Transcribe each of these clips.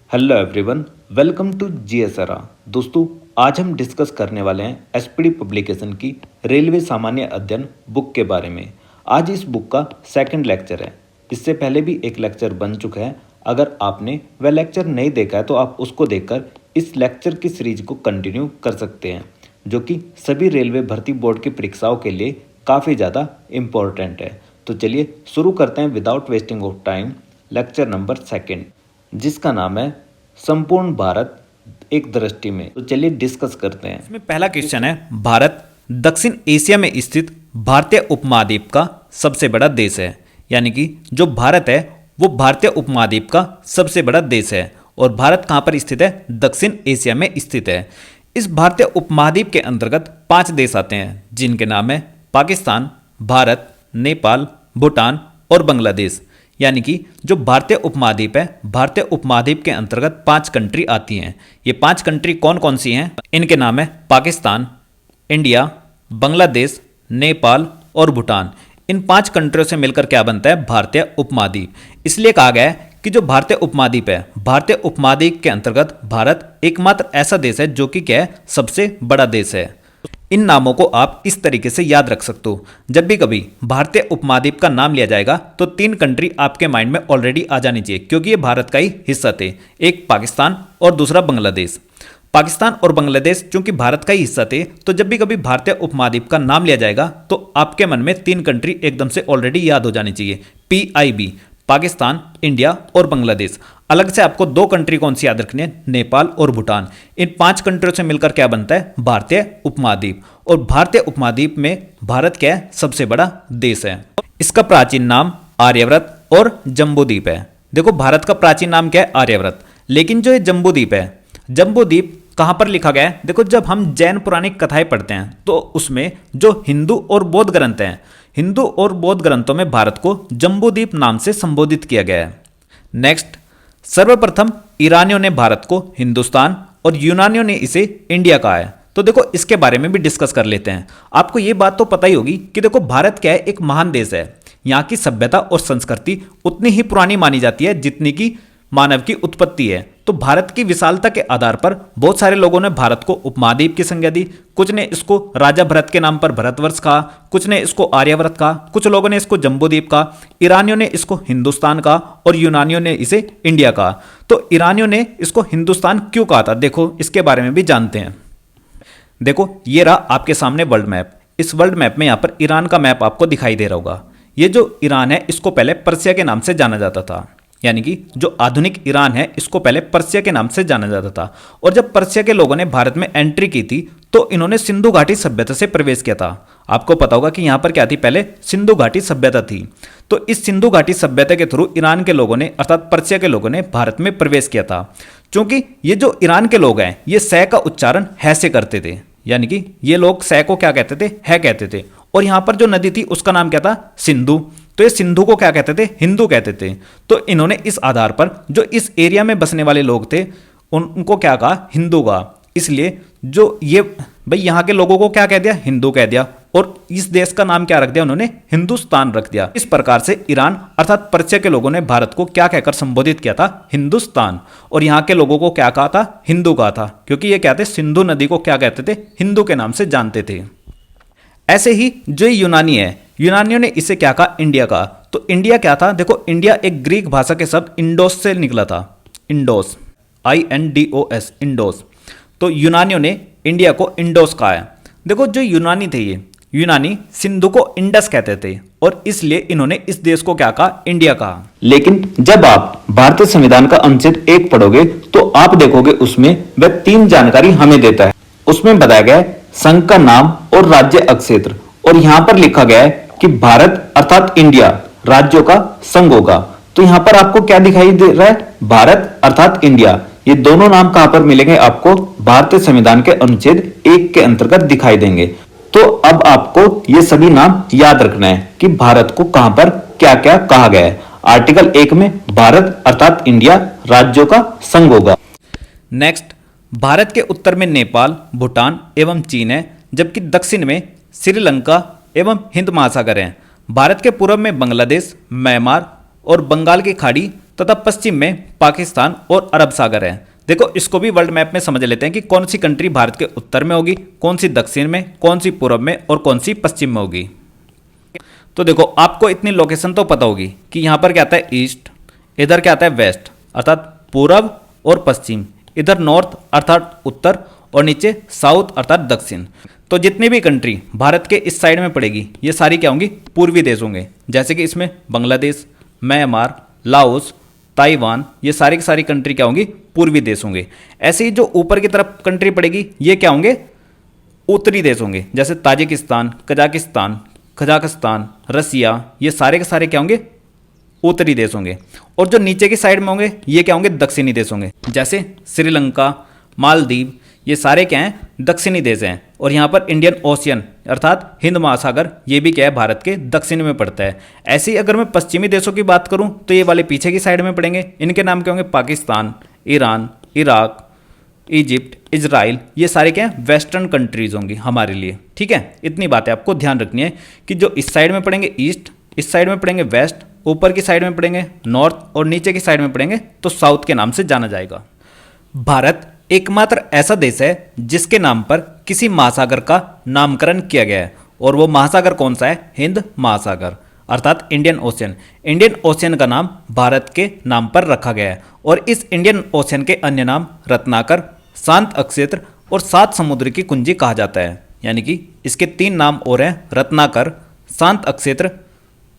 Hello everyone, welcome to जीएसआरआ। दोस्तों, आज हम डिस्कस करने वाले हैं एसपीडी पब्लिकेशन की रेलवे सामान्य अध्ययन बुक के बारे में। आज इस बुक का सेकंड लेक्चर है। इससे पहले भी एक लेक्चर बन चुका है। अगर आपने वह लेक्चर नहीं देखा है तो आप उसको देखकर इस लेक्चर की सीरीज को कंटिन्यू कर सकते हैं, जो कि सभी रेलवे भर्ती बोर्ड की परीक्षाओं के लिए काफ़ी ज़्यादा इम्पोर्टेंट है। तो चलिए शुरू करते हैं without wasting of time lecture number second, जिसका नाम है संपूर्ण भारत एक दृष्टि में। तो चलिए डिस्कस करते हैं। इसमें पहला क्वेश्चन है, भारत दक्षिण एशिया में स्थित भारतीय उपमहाद्वीप का सबसे बड़ा देश है। यानी कि जो भारत है वो भारतीय उपमहाद्वीप का सबसे बड़ा देश है। और भारत कहाँ पर स्थित है? दक्षिण एशिया में स्थित है। इस भारतीय उपमहाद्वीप के अंतर्गत 5 देश आते हैं, जिनके नाम है पाकिस्तान, भारत, नेपाल, भूटान और बांग्लादेश। यानी कि जो भारतीय उपमहाद्वीप है, भारतीय उपमहाद्वीप के अंतर्गत 5 कंट्री आती हैं। ये 5 कंट्री कौन कौन सी हैं? इनके नाम है पाकिस्तान, इंडिया, बांग्लादेश, नेपाल और भूटान। इन 5 कंट्रियों से मिलकर क्या बनता है? भारतीय उपमहाद्वीप। इसलिए कहा गया है कि जो भारतीय उपमहाद्वीप है, भारतीय उपमहाद्वीप के अंतर्गत भारत एकमात्र ऐसा देश है जो कि क्या है? सबसे बड़ा देश है। इन नामों को आप इस तरीके से याद रख सकते हो। जब भी कभी भारतीय उपमहाद्वीप का नाम लिया जाएगा तो 3 कंट्री आपके माइंड में ऑलरेडी आ जानी चाहिए, क्योंकि ये भारत का ही हिस्सा थे। एक पाकिस्तान और दूसरा बांग्लादेश। पाकिस्तान और बांग्लादेश चूंकि भारत का ही हिस्सा थे, तो जब भी कभी भारतीय उपमहाद्वीप का नाम लिया जाएगा तो आपके मन में 3 कंट्री एकदम से ऑलरेडी याद हो जानी चाहिए। PIB, पाकिस्तान, इंडिया और बांग्लादेश। अलग से आपको 2 कंट्री कौन सी याद रखनी है? नेपाल और भूटान। इन 5 कंट्रियों से मिलकर क्या बनता है? भारतीय उपमहाद्वीप। और भारतीय उपमहाद्वीप में भारत क्या है? सबसे बड़ा देश है। इसका प्राचीन नाम आर्यव्रत और जम्बूद्वीप है। देखो, भारत का प्राचीन नाम क्या है? आर्यव्रत। लेकिन जो ये जम्बूद्वीप है, जम्बूद्वीप कहाँ पर लिखा गया है? देखो, जब हम जैन पुराणिक कथाएं पढ़ते हैं तो उसमें जो हिंदू और बौद्ध ग्रंथ हैं, हिंदू और बौद्ध ग्रंथों में भारत को जम्बूद्वीप नाम से संबोधित किया गया है। नेक्स्ट, सर्वप्रथम ईरानियों ने भारत को हिंदुस्तान और यूनानियों ने इसे इंडिया कहा है। तो देखो, इसके बारे में भी डिस्कस कर लेते हैं। आपको ये बात तो पता ही होगी कि देखो, भारत क्या है? एक महान देश है। यहाँ की सभ्यता और संस्कृति उतनी ही पुरानी मानी जाती है जितनी की मानव की उत्पत्ति है। तो भारत की विशालता के आधार पर बहुत सारे लोगों ने भारत को उपमहाद्वीप की संज्ञा दी। कुछ ने इसको राजा भरत के नाम पर भारतवर्ष कहा, कुछ ने इसको आर्यवर्त कहा, कुछ लोगों ने इसको जम्बूद्वीप कहा, ईरानियों ने इसको हिंदुस्तान कहा और यूनानियों ने इसे इंडिया कहा। तो ईरानियों ने इसको हिंदुस्तान क्यों कहा था? देखो, इसके बारे में भी जानते हैं। देखो, ये रहा आपके सामने वर्ल्ड मैप। इस वर्ल्ड मैप में यहाँ पर ईरान का मैप आपको दिखाई दे रहा होगा। ये जो ईरान है, इसको पहले पर्सिया के नाम से जाना जाता था। यानी कि जो आधुनिक ईरान है, इसको पहले पर्सिया के नाम से जाना जाता था। और जब पर्सिया के लोगों ने भारत में एंट्री की थी तो इन्होंने सिंधु घाटी सभ्यता से प्रवेश किया था। आपको पता होगा कि यहाँ पर क्या थी? पहले सिंधु घाटी सभ्यता थी। तो इस सिंधु घाटी सभ्यता के थ्रू ईरान के लोगों ने, अर्थात पर्सिया के लोगों ने भारत में प्रवेश किया था। क्योंकि ये जो ईरान के लोग हैं, ये सै का उच्चारण है से करते थे। यानी कि ये लोग सै को क्या कहते थे? है कहते थे। और यहाँ पर जो नदी थी उसका नाम क्या था? सिंधु। तो ये सिंधु को क्या कहते थे? हिंदू कहते थे। तो इन्होंने इस आधार पर जो इस एरिया में बसने वाले लोग थे उनको क्या कहा? हिंदू कहा। इसलिए जो ये भाई यहाँ के लोगों को क्या कह दिया? हिंदू कह दिया। और इस देश का नाम क्या रख दिया उन्होंने? हिंदुस्तान रख दिया। इस प्रकार से ईरान अर्थात पर्सिया के लोगों ने भारत को क्या कहकर संबोधित किया था? हिंदुस्तान। और यहाँ के लोगों को क्या कहा था? हिंदू कहा था। क्योंकि ये कहते सिंधु नदी को क्या कहते थे? हिंदू के नाम से जानते थे। ऐसे ही जो यूनानी है, यूनानियों ने इसे क्या कहा? इंडिया कहा। तो इंडिया क्या था? देखो, इंडिया एक ग्रीक भाषा के शब्द इंडोस से निकला था। इंडोस, INDOS, इंडोस। तो यूनानियों ने इंडिया को इंडोस कहा है। देखो, जो यूनानी थे, ये यूनानी सिंधु को इंडस कहते थे और इसलिए इन्होंने इस देश को क्या कहा? इंडिया कहा। लेकिन जब आप भारतीय संविधान का अनुच्छेद 1 पढ़ोगे तो आप देखोगे उसमें वह 3 जानकारी हमें देता है। उसमें बताया गया है संघ का नाम और राज्य अक्षेत्र। और यहां पर लिखा गया है कि भारत अर्थात इंडिया राज्यों का संघ होगा। तो यहां पर आपको क्या दिखाई दे रहा है? भारत अर्थात इंडिया। ये दोनों नाम कहां पर मिलेंगे? आपको भारतीय संविधान के अनुच्छेद 1 के अंतर्गत दिखाई देंगे। तो अब आपको ये सभी नाम याद रखना है कि भारत को कहां पर क्या क्या कहा गया है। आर्टिकल 1 में भारत अर्थात इंडिया राज्यों का संघ होगा। नेक्स्ट, भारत के उत्तर में नेपाल, भूटान एवं चीन है, जबकि दक्षिण में श्रीलंका एवं हिंद महासागर हैं। भारत के पूर्व में बांग्लादेश, म्यांमार और बंगाल की खाड़ी तथा पश्चिम में पाकिस्तान और अरब सागर है। देखो इसको भी वर्ल्ड मैप में समझ लेते हैं कि कौन सी कंट्री भारत के उत्तर में होगी, कौन सी दक्षिण में, कौन सी पूर्व में और कौन सी पश्चिम में होगी। तो देखो आपको इतनी लोकेशन तो पता होगी कि यहाँ पर क्या आता है ईस्ट, इधर क्या आता है वेस्ट अर्थात पूर्व और पश्चिम, इधर नॉर्थ अर्थात उत्तर और नीचे साउथ अर्थात दक्षिण। तो जितनी भी कंट्री भारत के इस साइड में पड़ेगी ये सारी क्या होंगी, पूर्वी देश होंगे। जैसे कि इसमें बांग्लादेश, म्यांमार, लाओस, ताइवान, ये सारी की सारी कंट्री क्या होंगी, पूर्वी देश होंगे। ऐसे ही जो ऊपर की तरफ कंट्री पड़ेगी ये क्या होंगे, उत्तरी देश होंगे। जैसे ताजिकिस्तान, कजाकिस्तान, कजाकिस्तान, रसिया, ये सारे के सारे क्या होंगे, उत्तरी देश होंगे। और जो नीचे की साइड में होंगे ये क्या होंगे, दक्षिणी देश होंगे। जैसे श्रीलंका, मालदीव, ये सारे क्या हैं, दक्षिणी देश हैं। और यहाँ पर इंडियन ओशियन अर्थात हिंद महासागर ये भी क्या है, भारत के दक्षिण में पड़ता है। ऐसे ही अगर मैं पश्चिमी देशों की बात करूँ तो ये वाले पीछे की साइड में पड़ेंगे। इनके नाम क्या होंगे, Pakistan, Iran, Iraq, Egypt, Israel, ये सारे क्या हैं, वेस्टर्न कंट्रीज होंगी हमारे लिए। ठीक है, इतनी बातें आपको ध्यान रखनी है कि जो इस साइड में पड़ेंगे ईस्ट, इस साइड में पड़ेंगे वेस्ट, ऊपर की साइड में पड़ेंगे नॉर्थ और नीचे की साइड में पड़ेंगे तो साउथ के नाम से जाना जाएगा। भारत एकमात्र ऐसा देश है जिसके नाम पर किसी महासागर का नामकरण किया गया है और वो महासागर कौन सा है, हिंद महासागर अर्थात इंडियन ओशियन। इंडियन ओशियन का नाम भारत के नाम पर रखा गया है और इस इंडियन ओशियन के अन्य नाम रत्नाकर, शांत अक्षेत्र और सात समुद्र की कुंजी कहा जाता है। यानी कि इसके 3 नाम और हैं, रत्नाकर, शांत अक्षेत्र,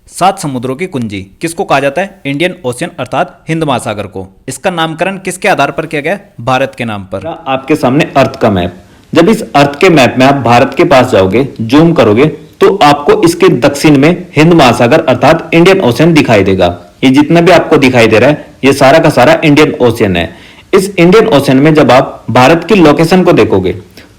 सात समुद्रों की कुंजी। किसको कहा जाता है, इंडियन ओशियन अर्थात हिंद महासागर को। इसका नामकरण किसके आधार पर किया गया, भारत के नाम पर। आपके सामने अर्थ का मैप, जब इस अर्थ के मैप में आप भारत के पास जाओगे, जूम करोगे तो आपको इसके दक्षिण में हिंद महासागर अर्थात इंडियन ओशियन दिखाई देगा। ये जितना भी आपको दिखाई दे रहा है ये सारा का सारा इंडियन ओशियन है। इस इंडियन ओशियन में जब आप भारत की लोकेशन को देखोगे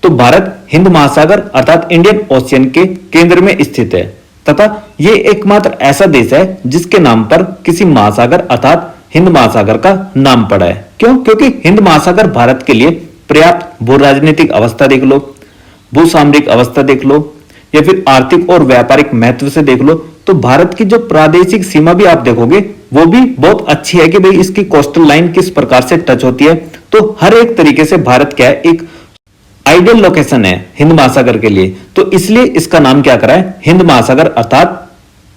तो भारत हिंद महासागर अर्थात इंडियन ओशियन के केंद्र में स्थित है तथा ये एकमात्र ऐसा देश है जिसके नाम पर किसी महासागर अर्थात हिंद महासागर का नाम पड़ा है। क्यों? क्योंकि हिंद महासागर भारत के लिए पर्याप्त भू राजनीतिक अवस्था देख लो, भू सामरिक अवस्था देख लो या फिर आर्थिक और व्यापारिक महत्व से देख लो तो भारत की जो प्रादेशिक सीमा भी आप देखोगे वो भी बहुत अच्छी है कि भाई इसकी कोस्टल लाइन किस प्रकार से टच होती है। तो हर एक तरीके से भारत क्या है, एक आइडियल लोकेशन है हिंद महासागर के लिए। तो इसलिए इसका नाम क्या करा है, हिंद महासागर अर्थात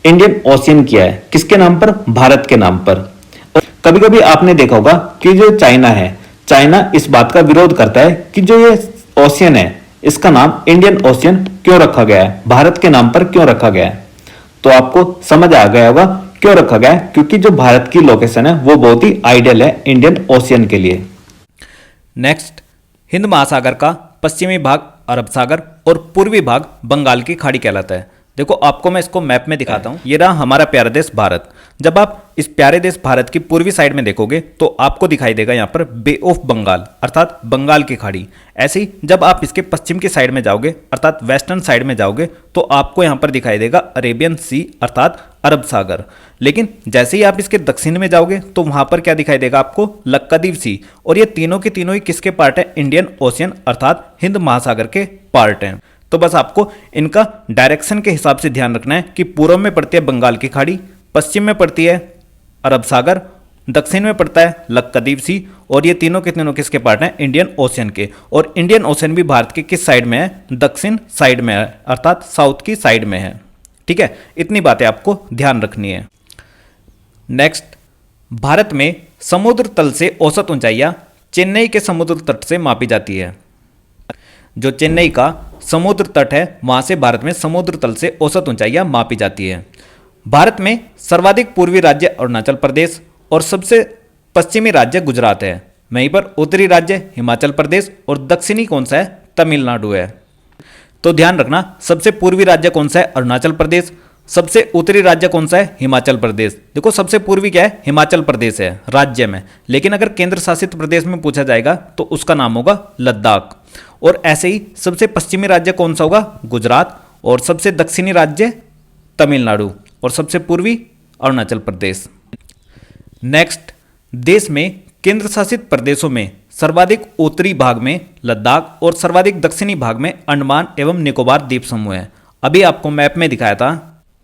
इंडियन ओशियन किया है। किसके नाम पर, भारत के नाम पर। कभी कभी आपने देखा होगा कि जो चाइना है, चाइना इस बात का विरोध करता है कि जो ये ओशियन है इसका नाम इंडियन ओशियन क्यों रखा गया है, भारत के नाम पर क्यों रखा गया है। तो आपको समझ आ गया होगा क्यों रखा गया है, क्योंकि जो भारत की लोकेशन है वो बहुत ही आइडियल है इंडियन ओशियन के लिए। नेक्स्ट, हिंद महासागर का पश्चिमी भाग अरब सागर और पूर्वी भाग बंगाल की खाड़ी कहलाता है। देखो आपको मैं इसको मैप में दिखाता हूँ। ये रहा हमारा प्यारा देश भारत। जब आप इस प्यारे देश भारत की पूर्वी साइड में देखोगे तो आपको दिखाई देगा यहाँ पर बे ऑफ बंगाल अर्थात बंगाल की खाड़ी। ऐसे ही जब आप इसके पश्चिम की साइड में जाओगे अर्थात वेस्टर्न साइड में जाओगे तो आपको यहाँ पर दिखाई देगा अरेबियन सी अर्थात अरब सागर। लेकिन जैसे ही आप इसके दक्षिण में जाओगे तो वहां पर क्या दिखाई देगा आपको, लक्षद्वीप सी। और ये तीनों के तीनों ही किसके पार्ट है, इंडियन ओशियन अर्थात हिंद महासागर के पार्ट हैं। तो बस आपको इनका डायरेक्शन के हिसाब से ध्यान रखना है कि पूर्व में पड़ती है बंगाल की खाड़ी, पश्चिम में पड़ती है अरब सागर, दक्षिण में पड़ता है लक्षद्वीप सी और ये तीनों के तीनों किसके पार्ट हैं, इंडियन ओशियन के। और इंडियन ओशियन भी भारत के किस साइड में है, दक्षिण साइड में है अर्थात साउथ की साइड में है। ठीक है, इतनी बातें आपको ध्यान रखनी है। नेक्स्ट, भारत में समुद्र तल से औसत ऊंचाइयां चेन्नई के समुद्र तट से मापी जाती है। जो चेन्नई का समुद्र तट है वहां से भारत में समुद्र तल से औसत ऊंचाइयां मापी जाती है। भारत में सर्वाधिक पूर्वी राज्य अरुणाचल प्रदेश और सबसे पश्चिमी राज्य गुजरात है। वहीं पर उत्तरी राज्य हिमाचल प्रदेश और दक्षिणी कौन सा है, तमिलनाडु है। तो ध्यान रखना, सबसे पूर्वी राज्य कौन सा है, अरुणाचल प्रदेश। सबसे उत्तरी राज्य कौन सा है, हिमाचल प्रदेश। देखो सबसे पूर्वी क्या है, हिमाचल प्रदेश है राज्य में। लेकिन अगर केंद्र शासित प्रदेश में पूछा जाएगा तो उसका नाम होगा लद्दाख। और ऐसे ही सबसे पश्चिमी राज्य कौन सा होगा, गुजरात। और सबसे दक्षिणी राज्य तमिलनाडु और सबसे पूर्वी अरुणाचल प्रदेश। नेक्स्ट, देश में केंद्र शासित प्रदेशों में सर्वाधिक उत्तरी भाग में लद्दाख और सर्वाधिक दक्षिणी भाग में अंडमान एवं निकोबार द्वीप समूह है। अभी आपको मैप में दिखाया था।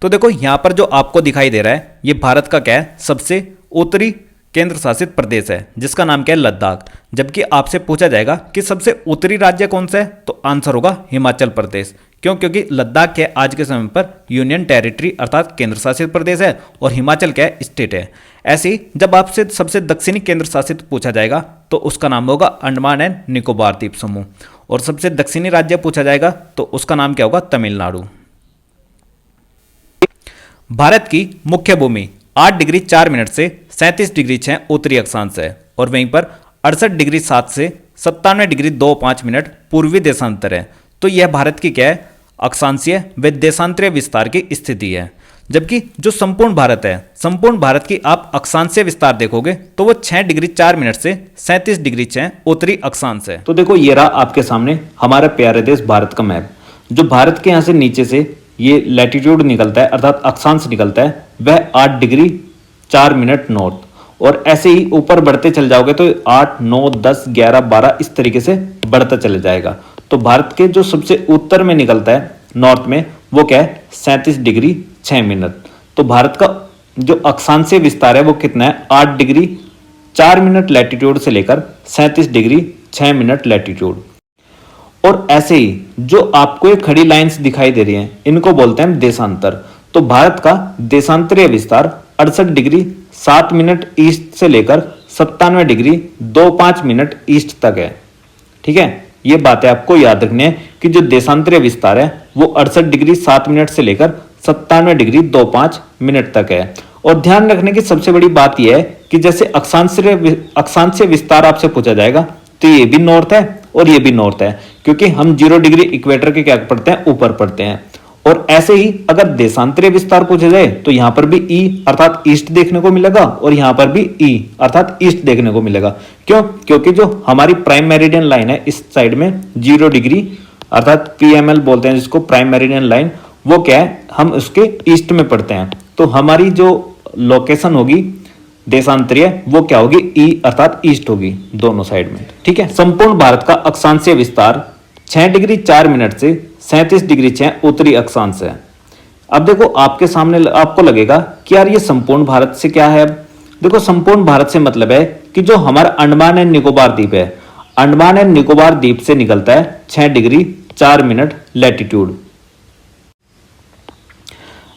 तो देखो यहाँ पर जो आपको दिखाई दे रहा है ये भारत का क्या है, सबसे उत्तरी केंद्र शासित प्रदेश है जिसका नाम क्या है, लद्दाख। जबकि आपसे पूछा जाएगा कि सबसे उत्तरी राज्य कौन सा है, तो आंसर होगा हिमाचल प्रदेश। क्यों? क्योंकि लद्दाख क्या है आज के समय पर यूनियन टेरिटरी अर्थात केंद्र शासित प्रदेश है और हिमाचल क्या है, स्टेट है। ऐसे ही जब आपसे सबसे दक्षिणी केंद्र शासित पूछा जाएगा तो उसका नाम होगा अंडमान एंड निकोबार द्वीप समूह, और सबसे दक्षिणी राज्य पूछा जाएगा तो उसका नाम क्या होगा, तमिलनाडु। भारत की मुख्य भूमि 8 डिग्री 4 मिनट से 37 डिग्री 6 उत्तरी अक्षांश है, और वहीं पर 68 डिग्री 7 से 97 डिग्री 25 मिनट पूर्वी देशांतर है। तो यह भारत की क्या है, अक्षांशीय व देशांतरीय विस्तार की स्थिति है। जबकि जो संपूर्ण भारत है, संपूर्ण भारत की आप अक्षांशीय विस्तार देखोगे तो वो 6 डिग्री 4 मिनट से 37 डिग्री 6 उत्तरी अक्षांश है। तो देखो ये रहा आपके सामने हमारा प्यारे देश भारत का मैप। जो भारत के यहाँ से नीचे से ये लैटिट्यूड निकलता है अर्थात अक्षांश निकलता है, वह 8 डिग्री 4 मिनट नॉर्थ, और ऐसे ही ऊपर बढ़ते चल जाओगे तो 8, 9, 10, 11, 12 इस तरीके से बढ़ता चले जाएगा। तो भारत के जो सबसे उत्तर में निकलता है नॉर्थ में, वो क्या है, 37 डिग्री 6 मिनट। तो भारत का जो अक्षांशीय विस्तार है वो कितना है, 8 डिग्री 4 मिनट लैटिट्यूड से लेकर 37 डिग्री 6 मिनट लैटिट्यूड। और ऐसे ही जो आपको ये खड़ी लाइंस दिखाई दे रही हैं, इनको बोलते हैं देशांतर। तो भारत का देशांतरीय विस्तार 68 डिग्री 7 मिनट ईस्ट से लेकर 97 डिग्री 25 मिनट ईस्ट तक है। ठीक है, ये बातें आपको याद रखनी है कि जो देशांतरीय विस्तार है वो 68 डिग्री 7 मिनट से लेकर 97 डिग्री 25 मिनट तक है। और ध्यान रखने की सबसे बड़ी बात यह है कि जैसे अक्षांशीय विस्तार आपसे पूछा जाएगा तो ये भी नॉर्थ है और ये भी नॉर्थ है, क्योंकि हम 0 डिग्री इक्वेटर के क्या पढ़ते हैं, ऊपर पढ़ते हैं। और ऐसे ही अगर देशांतरीय विस्तार पूछा जाए तो यहां पर भी ई अर्थात ईस्ट देखने को मिलेगा और यहां पर भी ई अर्थात ईस्ट देखने को मिलेगा। क्यों? क्योंकि जो हमारी प्राइम मेरिडियन लाइन है इस साइड में 0 डिग्री अर्थात पीएमएल बोलते हैं जिसको, प्राइम मेरिडियन लाइन, वो क्या है, हम उसके ईस्ट में पढ़ते हैं। तो हमारी जो लोकेशन होगी देशांतरीय वो क्या होगी, ई अर्थात ईस्ट होगी दोनों साइड में। ठीक है, संपूर्ण भारत का अक्षांशीय विस्तार 6 डिग्री 4 मिनट से 37 डिग्री 6 उत्तरी अक्षांश है। अब देखो आपके सामने आपको लगेगा कि यार ये संपूर्ण भारत से क्या है। देखो संपूर्ण भारत से मतलब है कि जो हमारा अंडमान एंड निकोबार द्वीप है, अंडमान एंड निकोबार द्वीप से निकलता है 6 डिग्री 4 मिनट लैटिट्यूड।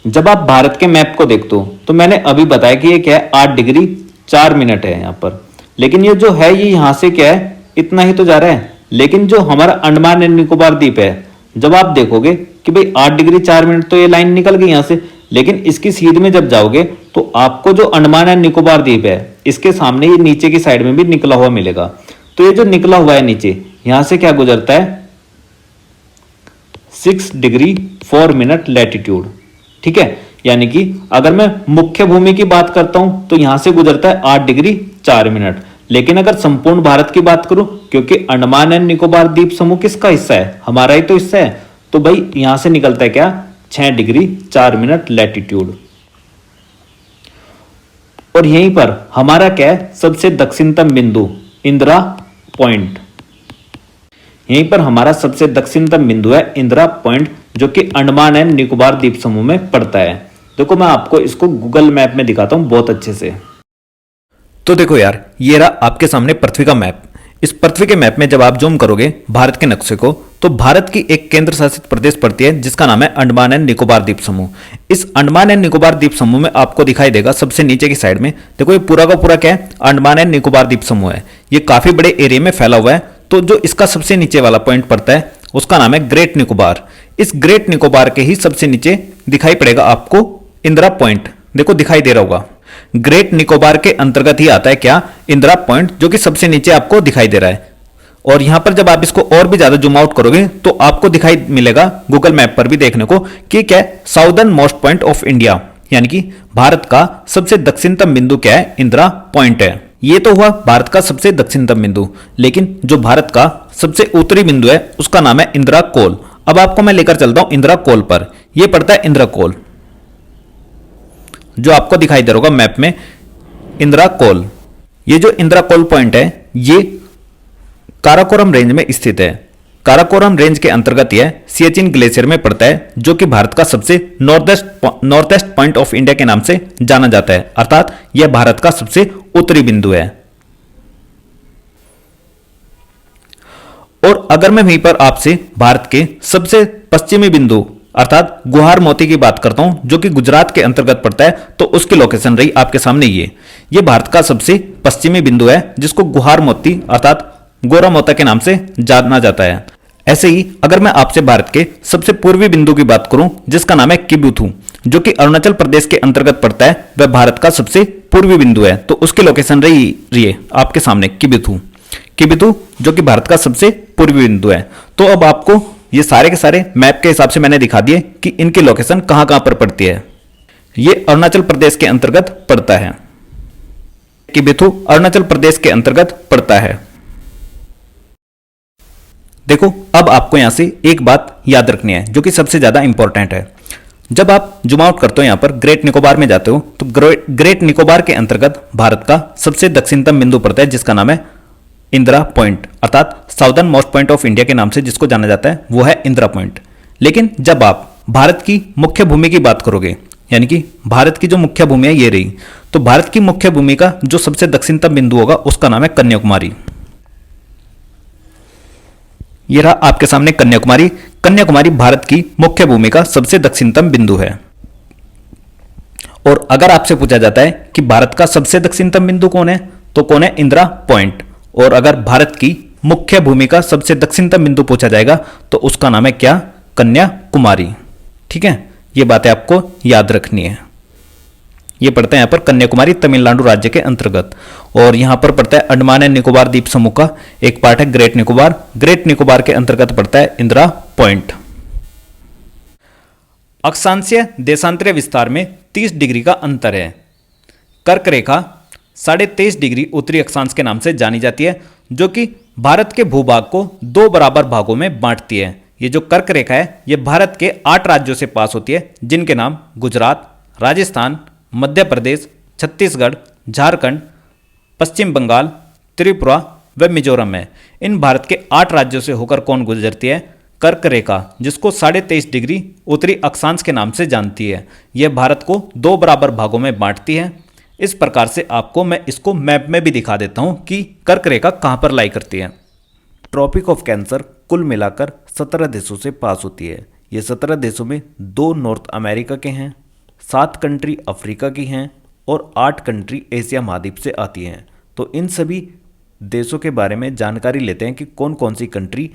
जब आप भारत के मैप को देखते हो तो मैंने अभी बताया कि ये क्या है, 8 डिग्री 4 मिनट है यहाँ पर, लेकिन ये जो है ये यहाँ से क्या है, इतना ही तो जा रहा है। लेकिन जो हमारा अंडमान एंड निकोबार द्वीप है, जब आप देखोगे कि भाई 8 डिग्री 4 मिनट तो ये लाइन निकल गई यहाँ से, लेकिन इसकी सीध में जब जाओगे तो आपको जो अंडमान एंड निकोबार द्वीप है इसके सामने ये नीचे की साइड में भी निकला हुआ मिलेगा। तो ये जो निकला हुआ है नीचे, यहां से क्या गुजरता है, 6 डिग्री 4 मिनट लैटिट्यूड। ठीक है, यानी कि अगर मैं मुख्य भूमि की बात करता हूं तो यहां से गुजरता है 8 डिग्री 4 मिनट। लेकिन अगर संपूर्ण भारत की बात करूं, क्योंकि अंडमान एंड निकोबार द्वीप समूह किसका हिस्सा है, हमारा ही तो हिस्सा है, तो भाई यहां से निकलता है क्या, 6 डिग्री 4 मिनट लैटिट्यूड। और यहीं पर हमारा क्या है, सबसे दक्षिणतम बिंदु इंदिरा पॉइंट। यहीं पर हमारा सबसे दक्षिणतम बिंदु है इंदिरा पॉइंट, जो कि अंडमान एंड निकोबार द्वीप समूह में पड़ता है। देखो मैं आपको इसको गूगल मैप में दिखाता हूं बहुत अच्छे से। तो देखो यार, ये रहा आपके सामने पृथ्वी का मैप। इस पृथ्वी के मैप में जब आप जूम करोगे भारत के नक्शे को, तो भारत की एक केंद्र शासित प्रदेश पड़ती है जिसका नाम है अंडमान एंड निकोबार द्वीप समूह। इस अंडमान एंड निकोबार द्वीप समूह में आपको दिखाई देगा सबसे नीचे की साइड में, देखो ये पूरा का पूरा क्या है, अंडमान एंड निकोबार द्वीप समूह है। ये काफी बड़े एरिया में फैला हुआ है। तो जो इसका सबसे नीचे वाला पॉइंट पड़ता है उसका नाम है ग्रेट निकोबार। इस ग्रेट निकोबार के ही सबसे नीचे दिखाई पड़ेगा आपको इंदिरा पॉइंट, देखो दिखाई दे रहा होगा। ग्रेट निकोबार के अंतर्गत ही आता है क्या, इंदिरा पॉइंट, जो कि सबसे नीचे आपको दिखाई दे रहा है। और यहां पर जब आप इसको और भी ज्यादा जूम आउट करोगे तो आपको दिखाई मिलेगा गूगल मैप पर भी देखने को कि क्या है, southern most point of India, यानी कि भारत का सबसे दक्षिणतम बिंदु क्या है, इंदिरा पॉइंट है। ये तो हुआ भारत का सबसे दक्षिणतम बिंदु, लेकिन जो भारत का सबसे उत्तरी बिंदु है उसका नाम है इंदिरा कोल। अब आपको मैं लेकर चलता हूं इंदिरा कोल पर। यह पड़ता है इंदिरा कोल, जो आपको दिखाई दे रहा होगा मैप में, इंदिरा कोल। ये जो इंदिरा कोल पॉइंट है ये काराकोरम रेंज में स्थित है। काराकोरम रेंज के अंतर्गत यह सियाचिन ग्लेशियर में पड़ता है, जो कि भारत का सबसे नॉर्थएस्ट पॉइंट ऑफ इंडिया के नाम से जाना जाता है, अर्थात यह भारत का सबसे उत्तरी बिंदु है। और अगर मैं वहीं पर आपसे भारत के सबसे पश्चिमी बिंदु अर्थात गुहार मोती की बात करता हूं, जो कि गुजरात के अंतर्गत पड़ता है, तो उसकी लोकेशन रही आपके सामने ये भारत का सबसे पश्चिमी बिंदु है, जिसको गुहार मोती अर्थात गोरा मोता के नाम से जाना जाता है। ऐसे ही अगर मैं आपसे भारत के सबसे पूर्वी बिंदु की बात करूं, जिसका नाम है किबुथु, जो कि अरुणाचल प्रदेश के अंतर्गत पड़ता है, वह भारत का सबसे पूर्वी बिंदु है, तो उसकी लोकेशन रही है आपके सामने किबुथु, जो कि भारत का सबसे पूर्वी बिंदु है। तो अब आपको ये सारे के सारे मैप के हिसाब से मैंने दिखा दिए कि इनकी लोकेशन कहां कहां पर पड़ती है। ये अरुणाचल प्रदेश के अंतर्गत पड़ता है, किबुथु अरुणाचल प्रदेश के अंतर्गत पड़ता है। देखो, अब आपको यहां से एक बात याद रखनी है, जो कि सबसे ज्यादा इंपॉर्टेंट है। जब आप जूम आउट करते हो यहां पर ग्रेट निकोबार में जाते हो, तो ग्रेट निकोबार के अंतर्गत भारत का सबसे दक्षिणतम बिंदु पड़ता है, जिसका नाम है इंदिरा पॉइंट, अर्थात southern most point of India के नाम से जिसको जाना जाता है, वो है इंदिरा पॉइंट। लेकिन जब आप भारत की मुख्य भूमि की बात करोगे, यानी कि भारत की जो मुख्य भूमि है ये रही, तो भारत की मुख्य भूमि का जो सबसे दक्षिणतम बिंदु होगा उसका नाम है कन्याकुमारी। ये रहा आपके सामने कन्याकुमारी। कन्याकुमारी भारत की मुख्य भूमि का सबसे दक्षिणतम बिंदु है। और अगर आपसे पूछा जाता है कि भारत का सबसे दक्षिणतम बिंदु कौन है, तो कौन है? इंदिरा पॉइंट। और अगर भारत की मुख्य भूमि का सबसे दक्षिणतम बिंदु पूछा जाएगा तो उसका नाम है क्या? कन्याकुमारी। ठीक है, ये बातें आपको याद रखनी है। ये पड़ता है यहाँ पर कन्याकुमारी, तमिलनाडु राज्य के अंतर्गत। और यहाँ पर पड़ता है अंडमान एंड निकोबार द्वीप समूह का एक पार्ट है ग्रेट निकोबार। ग्रेट निकोबार के अंतर्गत पड़ता है इंदिरा पॉइंट। अक्षांशीय देशांतरीय विस्तार में 30 डिग्री का अंतर है। कर्क रेखा 23.5 डिग्री उत्तरी अक्षांश के नाम से जानी जाती है, जो कि भारत के भूभाग को 2 बराबर भागों में बांटती है। ये जो कर्क रेखा है ये भारत के 8 राज्यों से पास होती है, जिनके नाम गुजरात, राजस्थान, मध्य प्रदेश, छत्तीसगढ़, झारखंड, पश्चिम बंगाल, त्रिपुरा व मिजोरम है। इन भारत के 8 राज्यों से होकर कौन गुजरती है? कर्क रेखा, जिसको 23.5 डिग्री उत्तरी अक्षांश के नाम से जानती है। यह भारत को 2 बराबर भागों में बांटती है। इस प्रकार से आपको मैं इसको मैप में भी दिखा देता हूं कि कर्क रेखा कहां पर लाई करती है। ट्रॉपिक ऑफ कैंसर कुल मिलाकर 17 देशों से पास होती है। ये 17 देशों में 2 नॉर्थ अमेरिका के हैं, 7 कंट्री अफ्रीका की हैं और 8 कंट्री एशिया महाद्वीप से आती हैं। तो इन सभी देशों के बारे में जानकारी लेते हैं कि कौन कौन सी कंट्री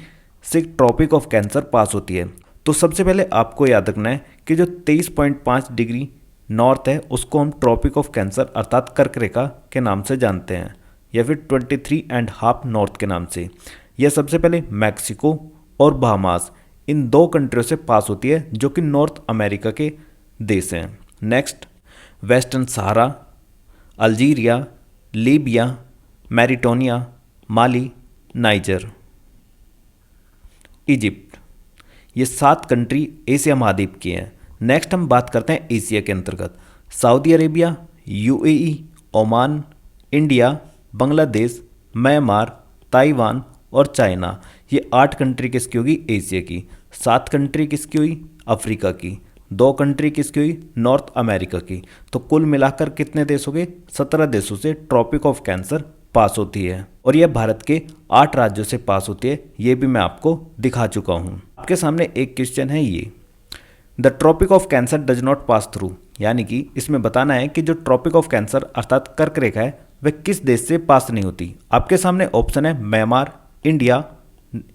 से ट्रॉपिक ऑफ कैंसर पास होती है। तो सबसे पहले आपको याद रखना है कि जो 23.5 डिग्री नॉर्थ है उसको हम ट्रॉपिक ऑफ कैंसर अर्थात कर्क रेखा के नाम से जानते हैं, या फिर 23.5 नॉर्थ के नाम से। यह सबसे पहले मैक्सिको और बहामास इन 2 कंट्रियों से पास होती है, जो कि नॉर्थ अमेरिका के देश हैं। नेक्स्ट वेस्टर्न सहारा, अल्जीरिया, लीबिया, मैरिटोनिया, माली, नाइजर, इजिप्ट। ये 7 कंट्री एशिया महाद्वीप की हैं। नेक्स्ट हम बात करते हैं एशिया के अंतर्गत। Saudi Arabia, UAE, Oman, India, Bangladesh, Myanmar, Taiwan और चाइना। ये 8 कंट्री किसकी होगी? एशिया की। 7 कंट्री किसकी हुई? अफ्रीका की। 2 कंट्री किसकी हुई? नॉर्थ अमेरिका की। तो कुल मिलाकर कितने देश हो गए? 17 देशों से ट्रॉपिक ऑफ कैंसर पास होती है। और यह भारत के 8 राज्यों से पास होती है। ये भी मैं आपको दिखा चुका हूँ। आपके सामने एक क्वेश्चन है ये, the tropic of cancer does not pass through, यानी कि इसमें बताना है कि जो ट्रॉपिक ऑफ कैंसर अर्थात कर्क रेखा है वह किस देश से पास नहीं होती। आपके सामने ऑप्शन है म्यांमार, इंडिया,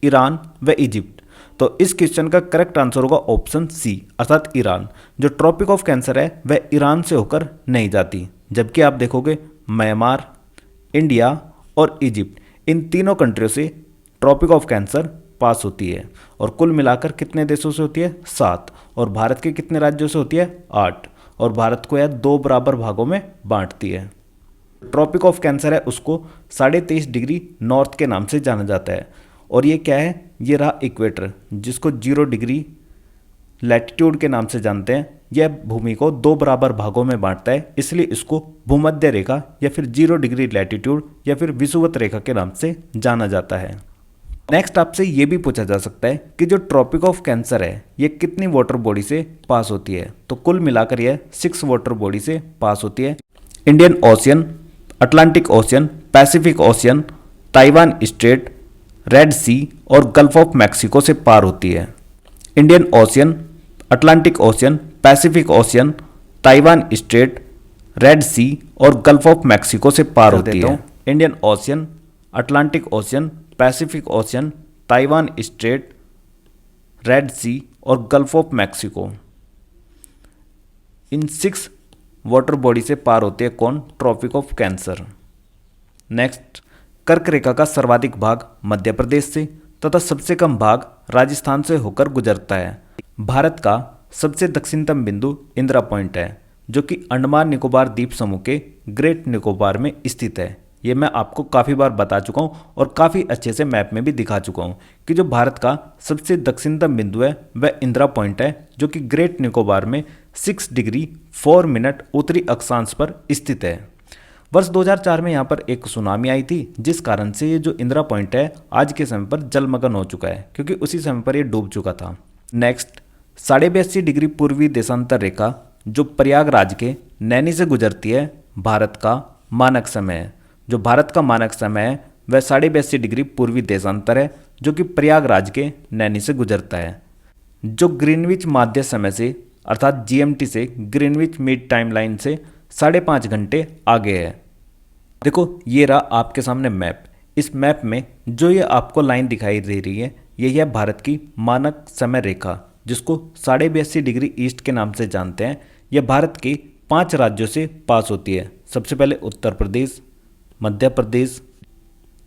ईरान व इजिप्ट। तो इस क्वेश्चन का करेक्ट आंसर होगा ऑप्शन सी अर्थात ईरान। जो ट्रॉपिक ऑफ कैंसर है वह ईरान से होकर नहीं जाती, जबकि आप देखोगे म्यांमार, इंडिया और इजिप्ट इन तीनों कंट्रियों से ट्रॉपिक ऑफ कैंसर पास होती है। और कुल मिलाकर कितने देशों से होती है? 7। और भारत के कितने राज्यों से होती है? 8। और भारत को यह 2 बराबर भागों में बांटती है। ट्रॉपिक ऑफ कैंसर है उसको 23.5 डिग्री नॉर्थ के नाम से जाना जाता है। और ये क्या है? ये रहा इक्वेटर, जिसको 0 डिग्री लैटिट्यूड के नाम से जानते हैं। यह भूमि को 2 बराबर भागों में बांटता है, इसलिए इसको भूमध्य रेखा या फिर 0 डिग्री लैटिट्यूड या फिर विषुवत रेखा के नाम से जाना जाता है। नेक्स्ट आपसे ये भी पूछा जा सकता है कि जो ट्रॉपिक ऑफ कैंसर है ये कितनी वाटर बॉडी से पास होती है, तो कुल मिलाकर यह 6 वाटर बॉडी से पास होती है। Indian Ocean, Atlantic Ocean, Pacific Ocean, Taiwan Strait, Red Sea और गल्फ ऑफ मैक्सिको से पार होती है। Indian Ocean, Atlantic Ocean, Pacific Ocean, Taiwan Strait, Red Sea और गल्फ ऑफ मैक्सिको से पार होती है। Indian Ocean, Atlantic Ocean, Pacific Ocean, Taiwan Strait, Red Sea और गल्फ ऑफ मैक्सिको, इन 6 वाटर बॉडी से पार होती है कौन? Tropic of cancer. नेक्स्ट, कर्क रेखा का सर्वाधिक भाग मध्य प्रदेश से तथा सबसे कम भाग राजस्थान से होकर गुजरता है। भारत का सबसे दक्षिणतम बिंदु इंदिरा पॉइंट है, जो कि अंडमान निकोबार द्वीप समूह के ग्रेट निकोबार में स्थित है। ये मैं आपको काफ़ी बार बता चुका हूँ और काफ़ी अच्छे से मैप में भी दिखा चुका हूँ कि जो भारत का सबसे दक्षिणतम बिंदु है वह इंदिरा पॉइंट है, जो कि ग्रेट निकोबार में 6 डिग्री 4 मिनट उत्तरी अक्षांश पर स्थित है। वर्ष 2004 में यहाँ पर एक सुनामी आई थी, जिस कारण से ये जो इंदिरा पॉइंट है आज के समय पर जलमग्न हो चुका है, क्योंकि उसी समय पर ये डूब चुका था। नेक्स्ट, 82.5 डिग्री पूर्वी देशांतर रेखा जो प्रयागराज के नैनी से गुजरती है, भारत का मानक समय है। जो भारत का मानक समय है वह 82.5 डिग्री पूर्वी देशांतर है, जो कि प्रयागराज के नैनी से गुजरता है, जो ग्रीनविच माध्य समय से अर्थात जीएमटी से ग्रीनविच मिड टाइम लाइन से 5.5 घंटे आगे है। देखो ये रहा आपके सामने मैप। इस मैप में जो ये आपको लाइन दिखाई दे रही है यही है भारत की मानक समय रेखा, जिसको 82.5 डिग्री ईस्ट के नाम से जानते हैं। यह भारत के 5 राज्यों से पास होती है। सबसे पहले उत्तर प्रदेश, मध्य प्रदेश,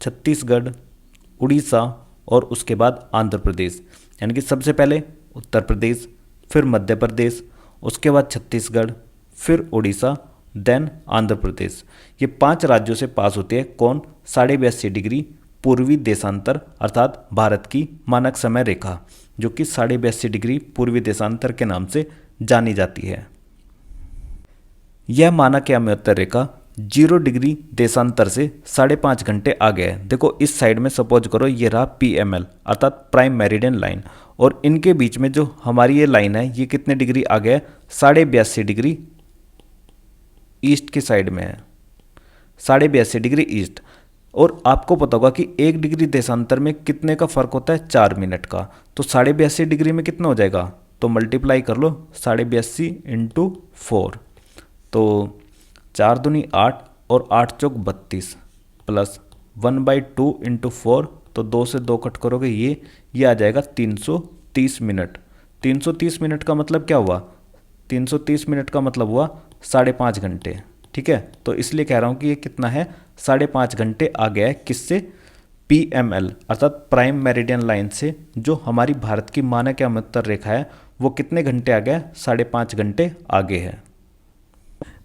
छत्तीसगढ़, उड़ीसा और उसके बाद आंध्र प्रदेश। यानी कि सबसे पहले उत्तर प्रदेश, फिर मध्य प्रदेश, उसके बाद छत्तीसगढ़, फिर उड़ीसा, देन आंध्र प्रदेश। ये 5 राज्यों से पास होती है कौन? 82.5 डिग्री पूर्वी देशांतर अर्थात भारत की मानक समय रेखा, जो कि 82.5 डिग्री पूर्वी देशांतर के नाम से जानी जाती है। यह मानक या अमृतर रेखा 0 डिग्री देशांतर से 5.5 घंटे आगे है। देखो इस साइड में सपोज करो ये रहा PML अर्थात प्राइम मेरिडियन लाइन, और इनके बीच में जो हमारी ये लाइन है ये कितने डिग्री आगे है? 82.5 डिग्री ईस्ट की साइड में है, 82.5 डिग्री ईस्ट। और आपको पता होगा कि 1 डिग्री देशांतर में कितने का फर्क होता है? 4 मिनट का। तो 82.5 डिग्री में कितना हो जाएगा? तो मल्टीप्लाई कर लो 82.5 × 4, तो 4 दूनी 8 और 8 चौक 32 प्लस 1/2 × 4, तो 2 से 2 कट करोगे ये आ जाएगा 330 मिनट। 330 मिनट का मतलब क्या हुआ? 330 मिनट का मतलब हुआ 5.5 घंटे। ठीक है, तो इसलिए कह रहा हूँ कि ये कितना है? 5.5 घंटे आ गया है। किससे? PML अर्थात प्राइम मेरिडियन लाइन से, जो हमारी भारत की मानक या अमृतर रेखा है वो कितने घंटे आ गया? 5.5 घंटे आगे है।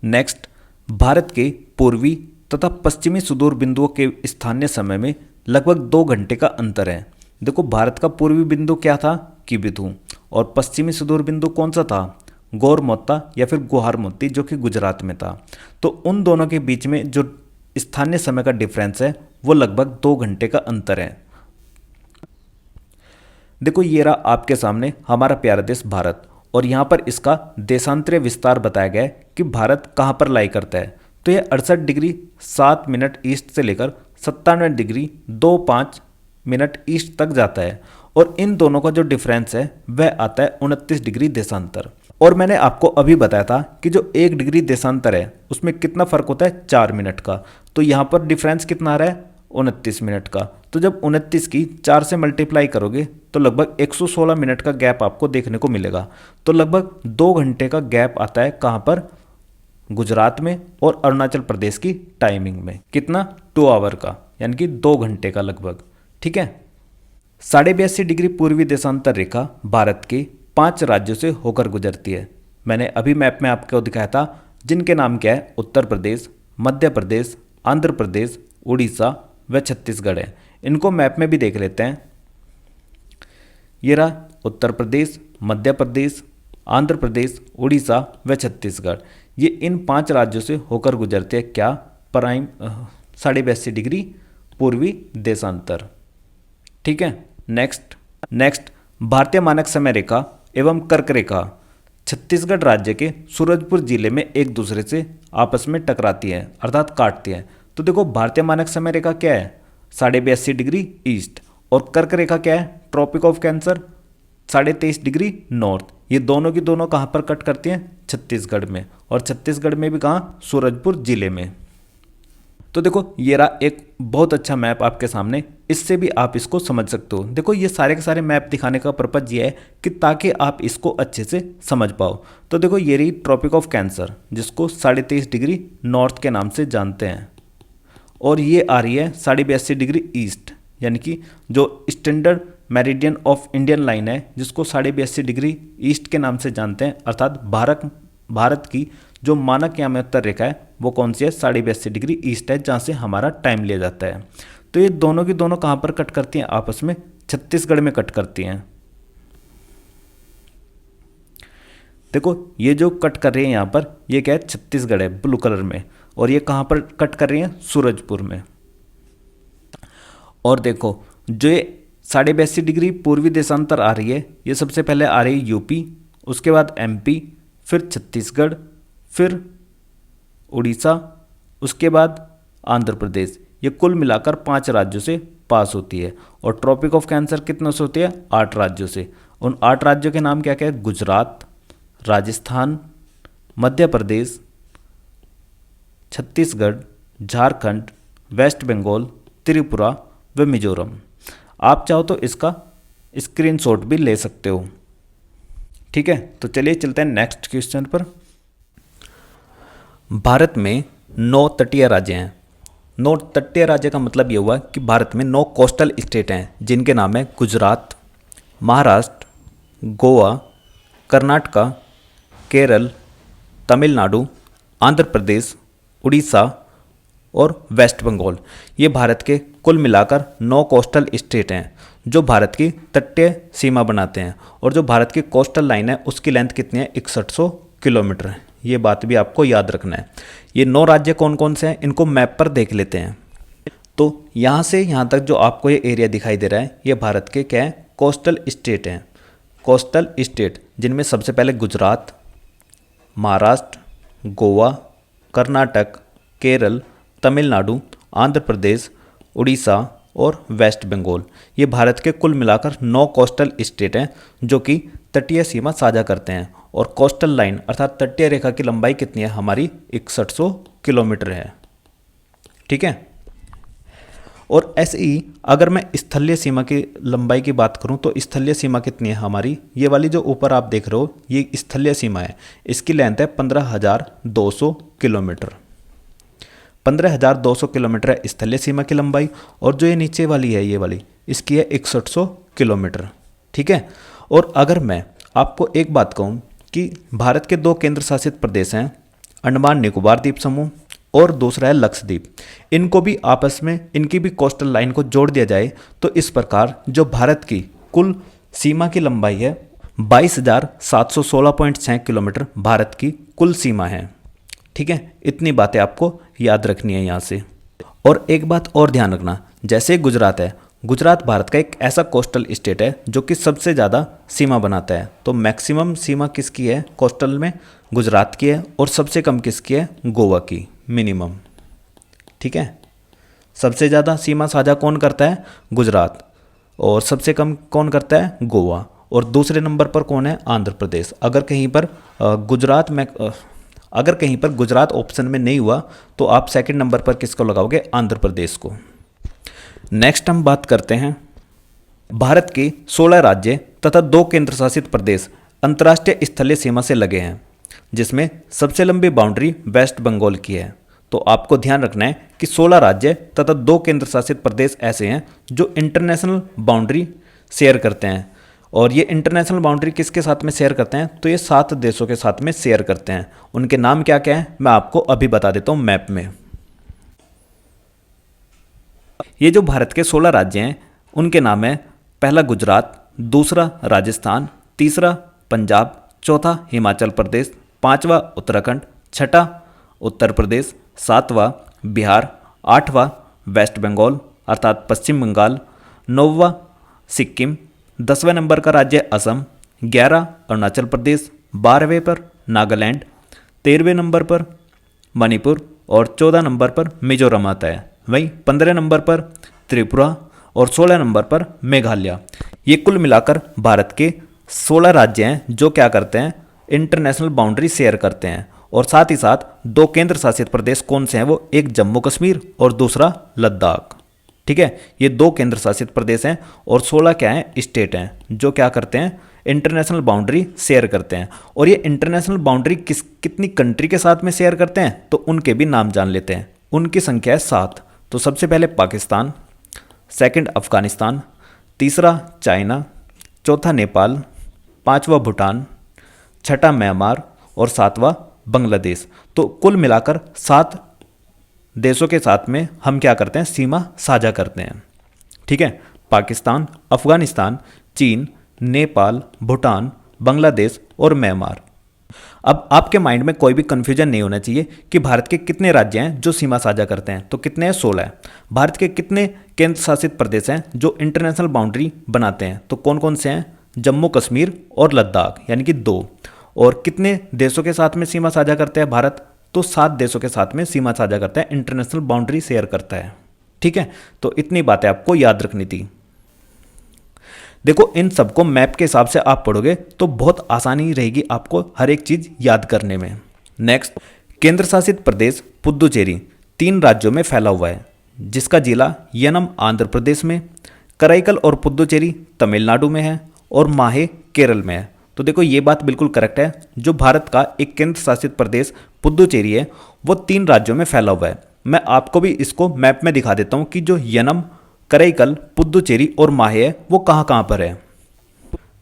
नेक्स्ट, भारत के पूर्वी तथा पश्चिमी सुदूर बिंदुओं के स्थानीय समय में लगभग 2 घंटे का अंतर है। देखो भारत का पूर्वी बिंदु क्या था? किबिथु, और पश्चिमी सुदूर बिंदु कौन सा था? गौरमोत्ता या फिर गुवाहाटी, जो कि गुजरात में था। तो उन दोनों के बीच में जो स्थानीय समय का डिफरेंस है वो लगभग 2 घंटे का अंतर है। देखो ये रहा आपके सामने हमारा प्यारा देश भारत, और यहाँ पर इसका देशांतरीय विस्तार बताया गया है कि भारत कहाँ पर लाई करता है। तो यह 68 डिग्री 7 मिनट ईस्ट से लेकर 97 डिग्री 25 मिनट ईस्ट तक जाता है, और इन दोनों का जो डिफरेंस है वह आता है 29 डिग्री देशांतर। और मैंने आपको अभी बताया था कि जो 1 डिग्री देशांतर है उसमें कितना फर्क होता है? 4 मिनट का। तो यहाँ पर डिफरेंस कितना आ रहा है? 29 मिनट का। तो जब 29 की 4 से मल्टीप्लाई करोगे तो लगभग 116 मिनट का गैप आपको देखने को मिलेगा। तो लगभग 2 घंटे का गैप आता है कहाँ पर? गुजरात में और अरुणाचल प्रदेश की टाइमिंग में। कितना? 2 आवर का, यानी कि 2 घंटे का लगभग। ठीक है, 82.5 डिग्री पूर्वी देशांतर रेखा भारत के 5 राज्यों से होकर गुजरती है। मैंने अभी मैप में आपको दिखाया था, जिनके नाम क्या है? उत्तर प्रदेश, मध्य प्रदेश, आंध्र प्रदेश, उड़ीसा व छत्तीसगढ़ है। इनको मैप में भी देख लेते हैं। ये रहा उत्तर प्रदेश, मध्य प्रदेश, आंध्र प्रदेश, उड़ीसा व छत्तीसगढ़। ये इन 5 राज्यों से होकर गुजरते हैं क्या? प्राइम 82.5 डिग्री पूर्वी देशांतर। ठीक है। नेक्स्ट भारतीय मानक समय रेखा एवं कर्क रेखा छत्तीसगढ़ राज्य के सूरजपुर जिले में एक दूसरे से आपस में टकराती है अर्थात काटती है। तो देखो भारतीय मानक समय रेखा क्या है, 82.5 डिग्री ईस्ट, और कर्क रेखा क्या है, tropic of cancer 23.5 degree north. ये दोनों की दोनों कहाँ पर कट करती हैं, छत्तीसगढ़ में, और छत्तीसगढ़ में भी कहाँ, सूरजपुर जिले में। तो देखो ये रहा एक बहुत अच्छा मैप आपके सामने, इससे भी आप इसको समझ सकते हो। देखो ये सारे के सारे मैप दिखाने का पर्पज ये है कि ताकि आप इसको अच्छे से समझ पाओ। तो देखो ये रही ट्रॉपिक ऑफ कैंसर जिसको 23.5 डिग्री नॉर्थ के नाम से जानते हैं, और ये आ रही है 82.5 डिग्री ईस्ट, यानी कि जो standard meridian of Indian line है जिसको 82.5 डिग्री ईस्ट के नाम से जानते हैं, अर्थात भारत की जो मानक यामात्तर रेखा है वो कौन सी है, 82.5 डिग्री ईस्ट है, जहाँ से हमारा टाइम लिया जाता है। तो ये दोनों की दोनों कहाँ पर कट करती हैं, आपस में छत्तीसगढ़ में कट करती हैं। देखो ये जो कट कर रही है यहाँ पर, ये क्या है, छत्तीसगढ़ है ब्लू कलर में, और ये कहाँ पर कट कर रही है, सूरजपुर में। और देखो जो ये 82.5 डिग्री पूर्वी देशांतर आ रही है, ये सबसे पहले आ रही है यूपी, उसके बाद एमपी, फिर छत्तीसगढ़, फिर उड़ीसा, उसके बाद आंध्र प्रदेश। ये कुल मिलाकर 5 राज्यों से पास होती है। और ट्रॉपिक ऑफ कैंसर कितनों से होती है, 8 राज्यों से। उन 8 राज्यों के नाम क्या क्या है, गुजरात, राजस्थान, मध्य प्रदेश, छत्तीसगढ़, झारखंड, वेस्ट बंगाल, त्रिपुरा व मिजोरम। आप चाहो तो इसका स्क्रीनशॉट भी ले सकते हो। ठीक है, तो चलिए चलते हैं नेक्स्ट क्वेश्चन पर। भारत में 9 तटीय राज्य हैं। 9 तटीय राज्य का मतलब ये हुआ कि भारत में 9 कोस्टल स्टेट हैं जिनके नाम है गुजरात, महाराष्ट्र, गोवा, कर्नाटका, केरल, तमिलनाडु, आंध्र प्रदेश, उड़ीसा और वेस्ट बंगाल। ये भारत के कुल मिलाकर 9 कोस्टल स्टेट हैं जो भारत की तटीय सीमा बनाते हैं। और जो भारत की कोस्टल लाइन है उसकी लेंथ कितनी है, 6100 किलोमीटर है। ये बात भी आपको याद रखना है। ये 9 राज्य कौन कौन से हैं इनको मैप पर देख लेते हैं। तो यहाँ से यहाँ तक जो आपको ये एरिया दिखाई दे रहा है, ये भारत के क्या है, कोस्टल स्टेट हैं। कोस्टल स्टेट जिनमें सबसे पहले गुजरात, महाराष्ट्र, गोवा, कर्नाटक, केरल, तमिलनाडु, आंध्र प्रदेश, उड़ीसा और वेस्ट बंगाल। ये भारत के कुल मिलाकर 9 कोस्टल स्टेट हैं जो कि तटीय सीमा साझा करते हैं। और कोस्टल लाइन अर्थात तटीय रेखा की लंबाई कितनी है हमारी, 6100 किलोमीटर है। ठीक है। और ऐसे ही अगर मैं स्थलीय सीमा की लंबाई की बात करूं तो स्थलीय सीमा कितनी है हमारी, ये वाली जो ऊपर आप देख रहे हो ये स्थलीय सीमा है। इसकी लेंथ है 15,200 किलोमीटर। 15,200 किलोमीटर है स्थलीय सीमा की लंबाई। और जो ये नीचे वाली है, ये वाली, इसकी है 6100 किलोमीटर। ठीक है। और अगर मैं आपको एक बात कहूँ कि भारत के 2 केंद्र शासित प्रदेश हैं, अंडमान निकोबार द्वीप समूह और दूसरा है लक्षद्वीप। इनको भी आपस में, इनकी भी कोस्टल लाइन को जोड़ दिया जाए तो इस प्रकार जो भारत की कुल सीमा की लंबाई है 22,716.6 किलोमीटर भारत की कुल सीमा है। ठीक है, इतनी बातें आपको याद रखनी है यहाँ से। और एक बात और ध्यान रखना, जैसे गुजरात है, गुजरात भारत का एक ऐसा कोस्टल स्टेट है जो कि सबसे ज़्यादा सीमा बनाता है। तो मैक्सिमम सीमा किसकी है कोस्टल में, गुजरात की है, और सबसे कम किसकी है, गोवा की, मिनिमम। ठीक है, सबसे ज़्यादा सीमा साझा कौन करता है, गुजरात, और सबसे कम कौन करता है, गोवा, और दूसरे नंबर पर कौन है, आंध्र प्रदेश। अगर कहीं पर गुजरात ऑप्शन में नहीं हुआ तो आप सेकंड नंबर पर किसको लगाओगे, आंध्र प्रदेश को। नेक्स्ट हम बात करते हैं भारत के 16 राज्य तथा 2 केंद्र शासित प्रदेश अंतर्राष्ट्रीय स्थलीय सीमा से लगे हैं, जिसमें सबसे लंबी बाउंड्री वेस्ट बंगाल की है। तो आपको ध्यान रखना है कि 16 राज्य तथा 2 केंद्र शासित प्रदेश ऐसे हैं जो इंटरनेशनल बाउंड्री शेयर करते हैं। और ये इंटरनेशनल बाउंड्री किसके साथ में शेयर करते हैं, तो ये 7 देशों के साथ में शेयर करते हैं। उनके नाम क्या क्या हैं मैं आपको अभी बता देता हूँ मैप में। ये जो भारत के 16 राज्य हैं उनके नाम है, पहला गुजरात, दूसरा राजस्थान, तीसरा पंजाब, चौथा हिमाचल प्रदेश, 5वां उत्तराखंड, छठा उत्तर प्रदेश, 7वां बिहार, 8वां वेस्ट बंगाल अर्थात पश्चिम बंगाल, 9वां सिक्किम। 10वें नंबर का राज्य है असम। 11 अरुणाचल प्रदेश। 12वें पर नागालैंड। 13वें नंबर पर मणिपुर और 14 नंबर पर मिजोरम आता है। वहीं 15 नंबर पर त्रिपुरा और 16 नंबर पर मेघालय। ये कुल मिलाकर भारत के 16 राज्य हैं जो क्या करते हैं, इंटरनेशनल बाउंड्री शेयर करते हैं। और साथ ही साथ 2 केंद्र शासित प्रदेश कौन से हैं, वो एक जम्मू कश्मीर और दूसरा लद्दाख। ठीक है, ये 2 केंद्र शासित प्रदेश हैं और 16 क्या हैं, स्टेट हैं जो क्या करते हैं, इंटरनेशनल बाउंड्री शेयर करते हैं। और ये इंटरनेशनल बाउंड्री कितनी कंट्री के साथ में शेयर करते हैं, तो उनके भी नाम जान लेते हैं। उनकी संख्या है 7। तो सबसे पहले पाकिस्तान, सेकंड अफगानिस्तान, तीसरा चाइना, चौथा नेपाल, 5वां भूटान, छठा म्यांमार और 7वां बांग्लादेश। तो कुल मिलाकर 7 देशों के साथ में हम क्या करते हैं, सीमा साझा करते हैं। ठीक है, पाकिस्तान, अफगानिस्तान, चीन, नेपाल, भूटान, बांग्लादेश और म्यांमार। अब आपके माइंड में कोई भी कंफ्यूजन नहीं होना चाहिए कि भारत के कितने राज्य हैं जो सीमा साझा करते हैं, तो कितने हैं, 16 है। भारत के कितने केंद्र शासित प्रदेश हैं जो इंटरनेशनल बाउंड्री बनाते हैं, तो कौन कौन से हैं, जम्मू कश्मीर और लद्दाख यानी कि 2। और कितने देशों के साथ में सीमा साझा करते हैं भारत, तो 7 देशों के साथ में सीमा साझा करता है, इंटरनेशनल बाउंड्री शेयर करता है। ठीक है, तो इतनी बातें आपको याद रखनी थी। देखो, इन सबको मैप के हिसाब से आप पढ़ोगे तो बहुत आसानी रहेगी आपको हर एक चीज याद करने में। नेक्स्ट, केंद्र शासित प्रदेश पुदुचेरी 3 राज्यों में फैला हुआ है, जिसका जिला यनम आंध्र प्रदेश में, कराईकल और पुदुचेरी तमिलनाडु में है और माहे केरल में है। तो देखो, ये बात बिल्कुल करेक्ट है। जो भारत का एक केंद्र शासित प्रदेश पुदुचेरी है वो 3 राज्यों में फैला हुआ है। मैं आपको भी इसको मैप में दिखा देता हूँ कि जो यनम, कराईकल, पुदुचेरी और माहे है वो कहाँ कहाँ पर है।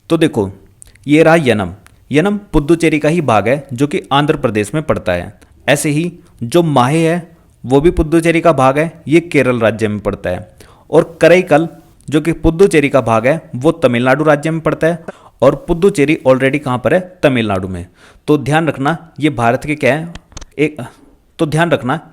तो देखो, ये रहा यनम। यनम पुदुचेरी का ही भाग है जो कि आंध्र प्रदेश में पड़ता है। ऐसे ही जो माहे है वो भी पुदुचेरी का भाग है, ये केरल राज्य में पड़ता है। और कराईकल जो कि पुदुचेरी का भाग है वो तमिलनाडु राज्य में पड़ता है। और पुदुचेरी ऑलरेडी कहाँ पर है, तमिलनाडु में। तो ध्यान रखना ये भारत के क्या है,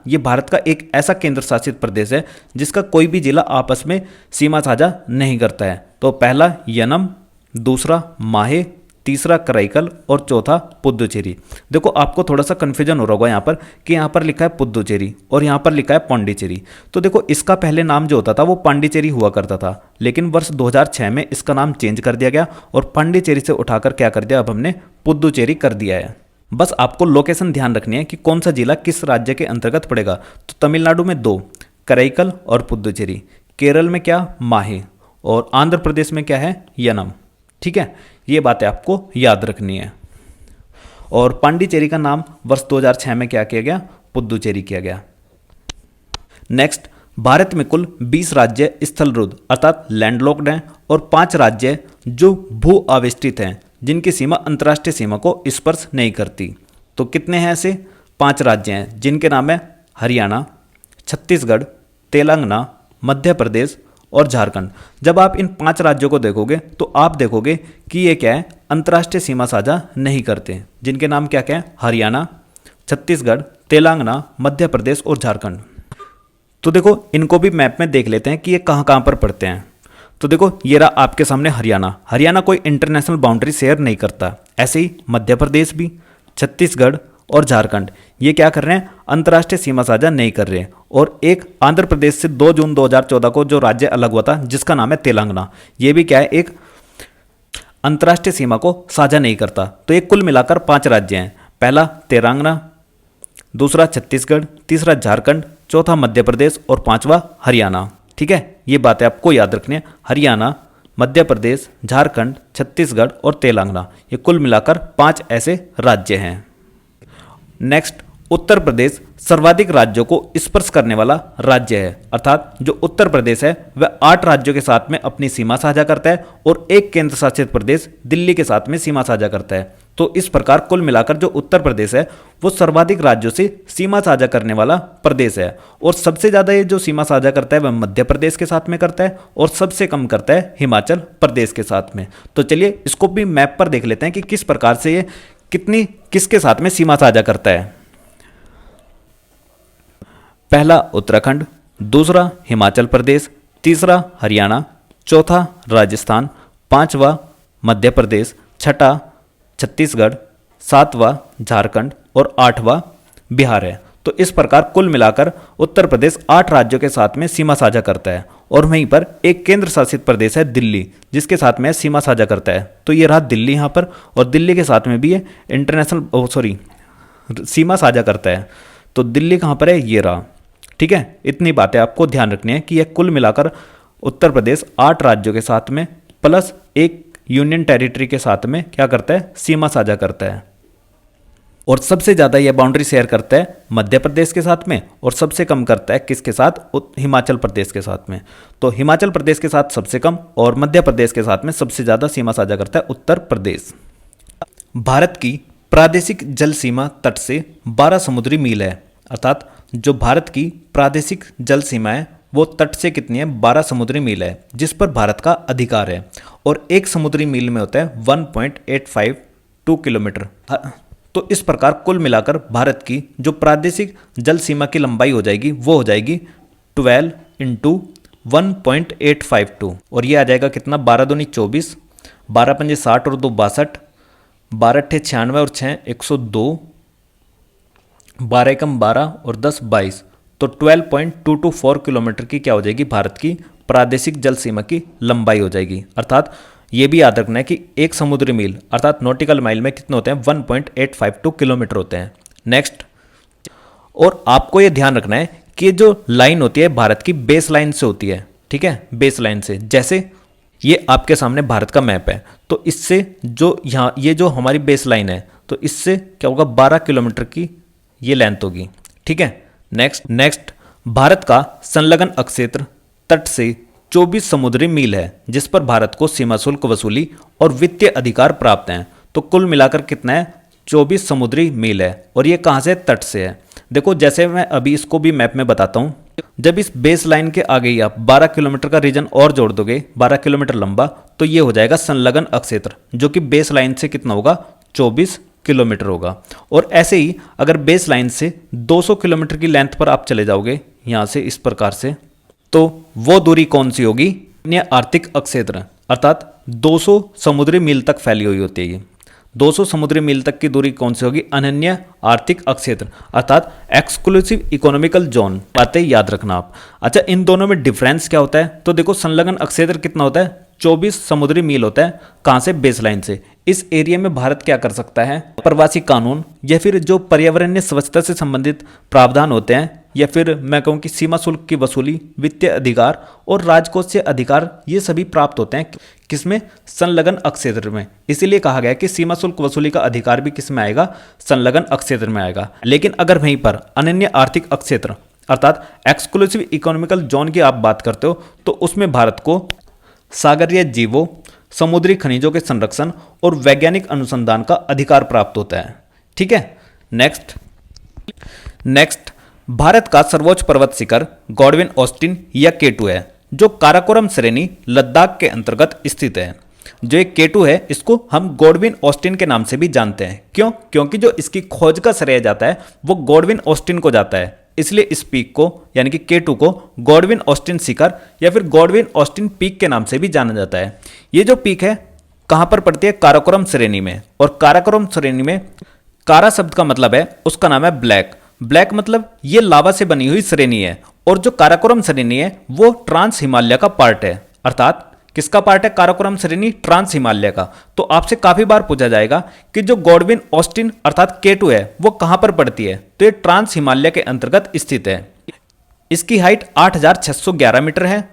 ये भारत का एक ऐसा केंद्र शासित प्रदेश है जिसका कोई भी जिला आपस में सीमा साझा नहीं करता है। तो पहला यनम, दूसरा माहे, तीसरा कराईकल और चौथा पुदुचेरी। देखो, आपको थोड़ा सा कन्फ्यूजन हो रहा होगा यहाँ पर कि यहाँ पर लिखा है पुदुचेरी और यहाँ पर लिखा है पांडिचेरी। तो देखो, इसका पहले नाम जो होता था वो पांडिचेरी हुआ करता था, लेकिन वर्ष 2006 में इसका नाम चेंज कर दिया गया और पांडिचेरी से उठाकर क्या कर दिया, अब हमने पुदुचेरी कर दिया है। बस आपको लोकेशन ध्यान रखनी है कि कौन सा जिला किस राज्य के अंतर्गत पड़ेगा। तो तमिलनाडु में 2, कराईकल और पुदुचेरी, केरल में क्या, माहे, और आंध्र प्रदेश में क्या है, यनम। ठीक है, ये बातें आपको याद रखनी है। और पांडिचेरी का नाम वर्ष 2006 में क्या किया गया, पुदुचेरी किया गया। नेक्स्ट, भारत में कुल 20 राज्य स्थलरुद्ध अर्थात लैंडलॉक्ड हैं और 5 राज्य जो भू आवेष्टित हैं जिनकी सीमा अंतर्राष्ट्रीय सीमा को स्पर्श नहीं करती। तो कितने हैं ऐसे, 5 राज्य हैं जिनके नाम है हरियाणा, छत्तीसगढ़, तेलंगाना, मध्य प्रदेश और झारखंड। जब आप इन 5 राज्यों को देखोगे तो आप देखोगे कि ये क्या है, अंतर्राष्ट्रीय सीमा साझा नहीं करते, जिनके नाम क्या क्या है, हरियाणा, छत्तीसगढ़, तेलंगाना, मध्य प्रदेश और झारखंड। तो देखो, इनको भी मैप में देख लेते हैं कि ये कहाँ कहाँ पर पड़ते हैं। तो देखो, ये रहा आपके सामने हरियाणा। हरियाणा कोई इंटरनेशनल बाउंड्री शेयर नहीं करता। ऐसे ही मध्य प्रदेश भी, छत्तीसगढ़ और झारखंड ये क्या कर रहे हैं, अंतर्राष्ट्रीय सीमा साझा नहीं कर रहे हैं। और एक आंध्र प्रदेश से 2 जून 2014 को जो राज्य अलग हुआ था जिसका नाम है तेलंगाना, ये भी क्या है, एक अंतर्राष्ट्रीय सीमा को साझा नहीं करता। तो ये कुल मिलाकर 5 राज्य हैं। पहला तेलंगाना, दूसरा छत्तीसगढ़, तीसरा झारखंड, चौथा मध्य प्रदेश और 5वां हरियाणा। ठीक है, ये बातें आपको याद रखनी है। हरियाणा, मध्य प्रदेश, झारखंड, छत्तीसगढ़ और तेलंगाना, ये कुल मिलाकर 5 ऐसे राज्य हैं। नेक्स्ट, उत्तर प्रदेश सर्वाधिक राज्यों को स्पर्श करने वाला राज्य है, अर्थात जो उत्तर प्रदेश है वह 8 राज्यों के साथ में अपनी सीमा साझा करता है और एक केंद्र शासित प्रदेश दिल्ली के साथ में सीमा साझा करता है। तो इस प्रकार कुल मिलाकर जो उत्तर प्रदेश है वो सर्वाधिक राज्यों से सीमा साझा करने वाला प्रदेश है। और सबसे ज़्यादा ये जो सीमा साझा करता है वह मध्य प्रदेश के साथ में करता है और सबसे कम करता है हिमाचल प्रदेश के साथ में। तो चलिए इसको भी मैप पर देख लेते हैं कि किस प्रकार से ये किसके साथ में सीमा साझा करता है। पहला उत्तराखंड, दूसरा हिमाचल प्रदेश, तीसरा हरियाणा, चौथा राजस्थान, पांचवा मध्य प्रदेश, छठा छत्तीसगढ़, सातवां झारखंड और आठवां बिहार है। तो इस प्रकार कुल मिलाकर उत्तर प्रदेश 8 राज्यों के साथ में सीमा साझा करता है और वहीं पर एक केंद्र शासित प्रदेश है दिल्ली, जिसके साथ में सीमा साझा करता है। तो ये रहा दिल्ली यहाँ पर, और दिल्ली के साथ में भी ये सीमा साझा करता है। तो दिल्ली कहाँ पर है, ये रहा। ठीक है, इतनी बातें आपको ध्यान रखनी है कि यह कुल मिलाकर उत्तर प्रदेश 8 राज्यों के साथ में प्लस एक यूनियन टेरिटरी के साथ में क्या करता है, सीमा साझा करता है। और सबसे ज़्यादा यह बाउंड्री शेयर करता है मध्य प्रदेश के साथ में, और सबसे कम करता है किसके साथ, हिमाचल प्रदेश के साथ में। तो हिमाचल प्रदेश के साथ सबसे कम और मध्य प्रदेश के साथ में सबसे ज़्यादा सीमा साझा करता है उत्तर प्रदेश। भारत की प्रादेशिक जल सीमा तट से 12 समुद्री मील है, अर्थात जो भारत की प्रादेशिक जल सीमा है वो तट से कितनी है, 12 समुद्री मील है, जिस पर भारत का अधिकार है। और एक समुद्री मील में होता है 1.852 किलोमीटर। तो इस प्रकार कुल मिलाकर भारत की जो प्रादेशिक जल सीमा की लंबाई हो जाएगी वो हो जाएगी 12 × 1.852, और ये आ जाएगा कितना, 12 दूनी 24, 12 पंजे 60 और 2 62, 12 अट्ठे 96 और 6 102, 12 एकम 12 और 10 22। तो 12.224 किलोमीटर की क्या हो जाएगी, भारत की प्रादेशिक जल सीमा की लंबाई हो जाएगी। अर्थात ये भी याद रखना है कि एक समुद्री मील अर्थात नॉटिकल माइल में कितने होते हैं, 1.852 किलोमीटर होते हैं। नेक्स्ट, और आपको ये ध्यान रखना है कि जो लाइन होती है भारत की बेस लाइन से होती है। ठीक है, बेस लाइन से, जैसे ये आपके सामने भारत का मैप है, तो इससे जो यहाँ ये जो हमारी बेस लाइन है, तो इससे क्या होगा, 12 किलोमीटर की ये लेंथ होगी। ठीक है, नेक्स्ट भारत का संलग्न अक्षेत्र तट से 24 समुद्री मील है, जिस पर भारत को सीमा शुल्क वसूली और वित्तीय अधिकार प्राप्त हैं। तो कुल मिलाकर कितना है, 24 समुद्री मील है, और ये कहाँ से, तट से है। देखो, जैसे मैं अभी इसको भी मैप में बताता हूँ, जब इस बेस लाइन के आगे ही आप 12 किलोमीटर का रीजन और जोड़ दोगे, 12 किलोमीटर लंबा, तो ये हो जाएगा संलग्न अक्षेत्र, जो कि बेस लाइन से कितना होगा, 24 किलोमीटर होगा। और ऐसे ही अगर बेस लाइन से 200 किलोमीटर की लेंथ पर आप चले जाओगे यहाँ से इस प्रकार से, तो वो दूरी कौन सी होगी, आर्थिक अक्षेत्र, अर्थात 200 समुद्री मील तक फैली हुई होती है। ये 200 समुद्री मील तक की दूरी कौन सी होगी, अनन्य आर्थिक अक्षेत्र, अर्थात एक्सक्लूसिव इकोनॉमिकल जोन। बातें याद रखना आप। अच्छा, इन दोनों में डिफरेंस क्या होता है, तो देखो संलग्न अक्षेत्र कितना होता है, 24 समुद्री मील होता है, कहाँ से, बेस लाइन से। इस एरिया में भारत क्या कर सकता है, प्रवासी कानून या फिर जो पर्यावरणीय स्वच्छता से संबंधित प्रावधान होते हैं, या फिर मैं कहूँ कि सीमा शुल्क की वसूली, वित्तीय अधिकार और राजकोषीय अधिकार, ये सभी प्राप्त होते हैं किसमें, संलग्न अक्षेत्र में। इसीलिए कहा गया कि सीमा शुल्क वसूली का अधिकार भी किस में आएगा, संलग्न अक्षेत्र में आएगा। लेकिन अगर वहीं पर अनन्य आर्थिक अक्षेत्र अर्थात एक्सक्लूसिव इकोनॉमिकल जोन की आप बात करते हो, तो उसमें भारत को सागरीय जीवों, समुद्री खनिजों के संरक्षण और वैज्ञानिक अनुसंधान का अधिकार प्राप्त होता है। ठीक है, नेक्स्ट भारत का सर्वोच्च पर्वत शिखर गॉडविन ऑस्टिन या K2 है, जो काराकोरम श्रेणी लद्दाख के अंतर्गत स्थित है। जो एक K2 है, इसको हम गॉडविन ऑस्टिन के नाम से भी जानते हैं। क्यों? क्योंकि जो इसकी खोज का श्रेय जाता है वो गॉडविन ऑस्टिन को जाता है, इसलिए इस पीक को यानी कि K2 को गॉडविन ऑस्टिन शिखर या फिर गॉडविन ऑस्टिन पीक के नाम से भी जाना जाता है। ये जो पीक है कहाँ पर पड़ती है, काराकोरम श्रेणी में। और काराकोरम श्रेणी में कारा शब्द का मतलब है, उसका नाम है ब्लैक। ब्लैक मतलब ये लावा से बनी हुई श्रेणी है, और जो काराकोरम श्रेणी है वो ट्रांस हिमालय का पार्ट है। अर्थात किसका पार्ट है, काराकोरम श्रेणी ट्रांस हिमालय का। तो आपसे काफी बार पूछा जाएगा कि जो गॉडविन ऑस्टिन अर्थात K2 है वो कहां पर पड़ती है, तो ये ट्रांस हिमालय के अंतर्गत स्थित है। इसकी हाइट 8611 मीटर है,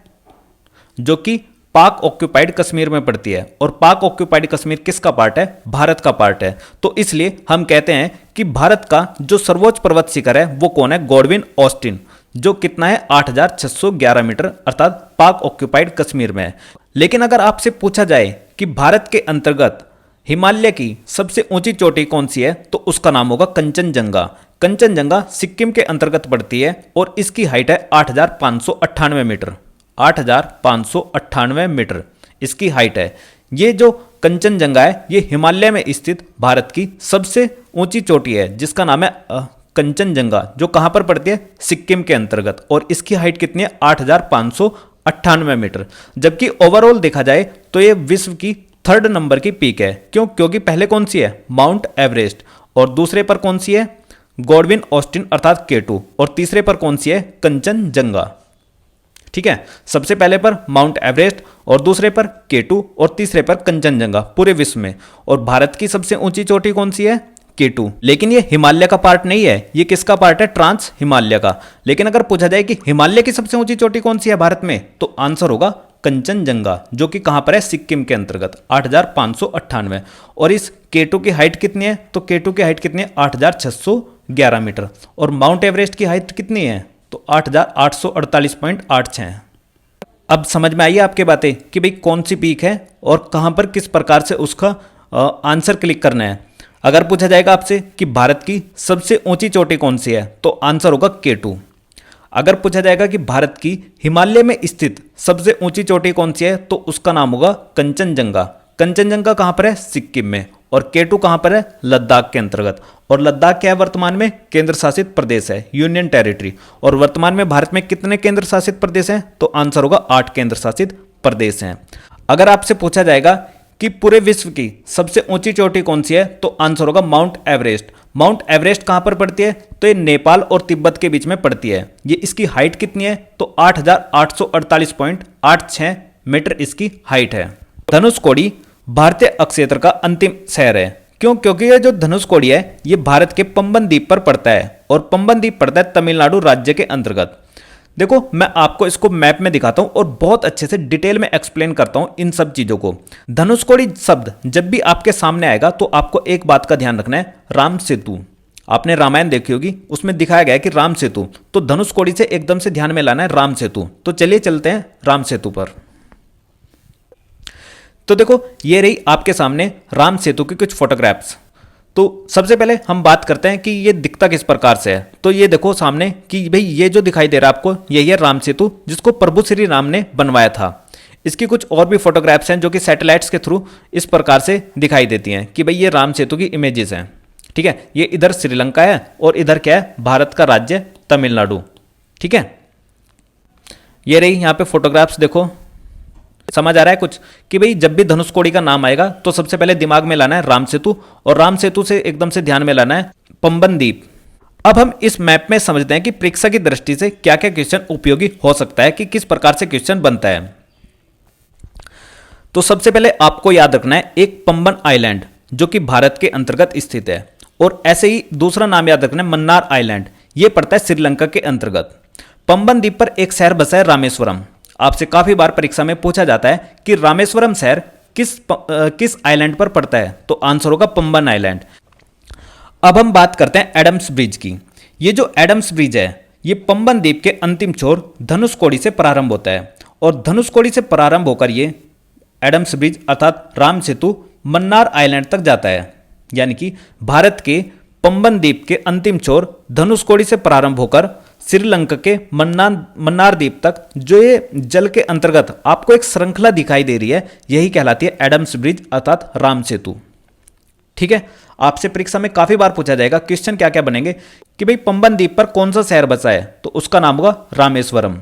जो कि पाक ऑक्यूपाइड कश्मीर में पड़ती है। और पाक ऑक्यूपाइड कश्मीर किसका पार्ट है, भारत का पार्ट है। तो इसलिए हम कहते हैं कि भारत का जो सर्वोच्च पर्वत शिखर है वो कौन है, गॉडविन ऑस्टिन, जो कितना है 8611 मीटर अर्थात पाक ऑक्यूपाइड कश्मीर में है। लेकिन अगर आपसे पूछा जाए कि भारत के अंतर्गत हिमालय की सबसे ऊंची चोटी कौन सी है, तो उसका नाम होगा कंचनजंगा। कंचनजंगा सिक्किम के अंतर्गत पड़ती है और इसकी हाइट है 8598 मीटर। 8598 मीटर इसकी हाइट है। ये जो कंचनजंगा है ये हिमालय में स्थित भारत की सबसे ऊंची चोटी है, जिसका नाम है कंचनजंगा, जो कहां पर पड़ती है, सिक्किम के अंतर्गत। और इसकी हाइट कितनी है, 98 मीटर। जबकि ओवरऑल देखा जाए तो ये विश्व की 3rd नंबर की पीक है। क्यों? क्योंकि पहले कौन सी है? माउंट एवरेस्ट, और दूसरे पर कौन सी है? गॉडविन ऑस्टिन अर्थात K2, और तीसरे पर कौन सी है? कंचनजंगा। ठीक है, सबसे पहले पर माउंट एवरेस्ट, और दूसरे पर K2, और तीसरे पर कंचनजंगा पूरे विश्व में। और भारत की सबसे ऊंची चोटी कौन सी है? K2। लेकिन ये हिमालय का पार्ट नहीं है, ये किसका पार्ट है? ट्रांस हिमालय का। लेकिन अगर पूछा जाए कि हिमालय की सबसे ऊंची चोटी कौन सी है भारत में, तो आंसर होगा कंचनजंगा, जो कि कहां पर है? सिक्किम के अंतर्गत 8598। और इस K2 की हाइट कितनी है? तो K2 की हाइट कितनी है? 8611 मीटर। और माउंट एवरेस्ट की हाइट कितनी है? तो 8848.86 है। अब समझ में आई है आपके बातें कि भाई कौन सी पीक है और कहां पर किस प्रकार से उसका आंसर क्लिक करना है। अगर पूछा जाएगा आपसे कि भारत की सबसे ऊंची चोटी कौन सी है, तो आंसर होगा K2। अगर पूछा जाएगा कि भारत की हिमालय में स्थित सबसे ऊंची चोटी कौन सी है, तो उसका नाम होगा कंचनजंगा। कंचनजंगा कहां पर है? सिक्किम में। और K2 कहां पर है? लद्दाख के अंतर्गत। और लद्दाख क्या है वर्तमान में? केंद्र शासित प्रदेश है, यूनियन टेरिटरी। और वर्तमान में भारत में कितने केंद्र शासित प्रदेश हैं? तो आंसर होगा 8 केंद्र शासित प्रदेश हैं। अगर आपसे पूछा जाएगा कि पूरे विश्व की सबसे ऊंची चोटी कौन सी है, तो आंसर होगा माउंट एवरेस्ट। माउंट एवरेस्ट कहां पर पड़ती है? तो ये नेपाल और तिब्बत के बीच में पड़ती है। ये इसकी हाइट कितनी है? तो 8848.86 मीटर इसकी हाइट है। धनुषकोडी भारतीय अक्षेत्र का अंतिम शहर है। क्यों? क्योंकि ये जो धनुषकोडी है ये भारत के पंबन द्वीप पर पड़ता है, और पंबन द्वीप पड़ता है तमिलनाडु राज्य के अंतर्गत। देखो, मैं आपको इसको मैप में दिखाता हूं और बहुत अच्छे से डिटेल में एक्सप्लेन करता हूं इन सब चीजों को। धनुषकोडी शब्द जब भी आपके सामने आएगा तो आपको एक बात का ध्यान रखना है, राम सेतु। आपने रामायण देखी होगी, उसमें दिखाया गया है कि राम सेतु, तो धनुषकोडी से एकदम से ध्यान में लाना है राम सेतु। तो चलिए चलते हैं राम सेतु पर। तो देखो, ये रही आपके सामने राम सेतु की कुछ फोटोग्राफ्स। तो सबसे पहले हम बात करते हैं कि ये दिखता किस प्रकार से है। तो ये देखो सामने कि भाई ये जो दिखाई दे रहा है आपको, यही है राम सेतु, जिसको प्रभु श्री राम ने बनवाया था। इसकी कुछ और भी फोटोग्राफ्स हैं जो कि सैटेलाइट्स के थ्रू इस प्रकार से दिखाई देती हैं कि भाई ये राम सेतु की इमेजेस हैं। ठीक है, ये इधर श्रीलंका है और इधर क्या है? भारत का राज्य तमिलनाडु। ठीक है, ये रही यहाँ पे फोटोग्राफ्स। देखो, समझ आ रहा है कुछ कि भाई जब भी धनुषकोडी का नाम आएगा तो सबसे पहले दिमाग में लाना है राम सेतु, और राम सेतु से एकदम से ध्यान में लाना है पंबन द्वीप। अब हम इस मैप में समझते हैं कि परीक्षा की दृष्टि से क्या क्या क्वेश्चन उपयोगी हो सकता है, कि किस प्रकार से क्वेश्चन बनता है। तो सबसे पहले आपको याद रखना है एक पंबन आइलैंड, जो कि भारत के अंतर्गत स्थित है। और ऐसे ही दूसरा नाम याद रखना है मन्नार आइलैंड, ये पड़ता है श्रीलंका के अंतर्गत। पंबन द्वीप पर एक शहर बसा है रामेश्वरम। आपसे काफी बार परीक्षा में पूछा जाता है कि रामेश्वरम शहर किस आइलैंड पर पड़ता है, तो आंसर होगा पंबन आइलैंड। अब हम बात करते हैं एडम्स ब्रिज की। ये जो एडम्स ब्रिज है ये पंबन द्वीप के अंतिम छोर धनुषकोडी से प्रारंभ होता है, और धनुषकोडी से प्रारंभ होकर ये एडम्स ब्रिज अर्थात राम सेतु मन्नार आइलैंड तक जाता है। यानी कि भारत के पंबन द्वीप के अंतिम छोर धनुषकोडी से प्रारंभ होकर श्रीलंका के मन्नार द्वीप तक जो ये जल के अंतर्गत आपको एक श्रृंखला दिखाई दे रही है, यही कहलाती है एडम्स ब्रिज अर्थात राम सेतु। ठीक है, आपसे परीक्षा में काफी बार पूछा जाएगा, क्वेश्चन क्या क्या बनेंगे कि भाई पंबन द्वीप पर कौन सा शहर बसा है, तो उसका नाम होगा रामेश्वरम।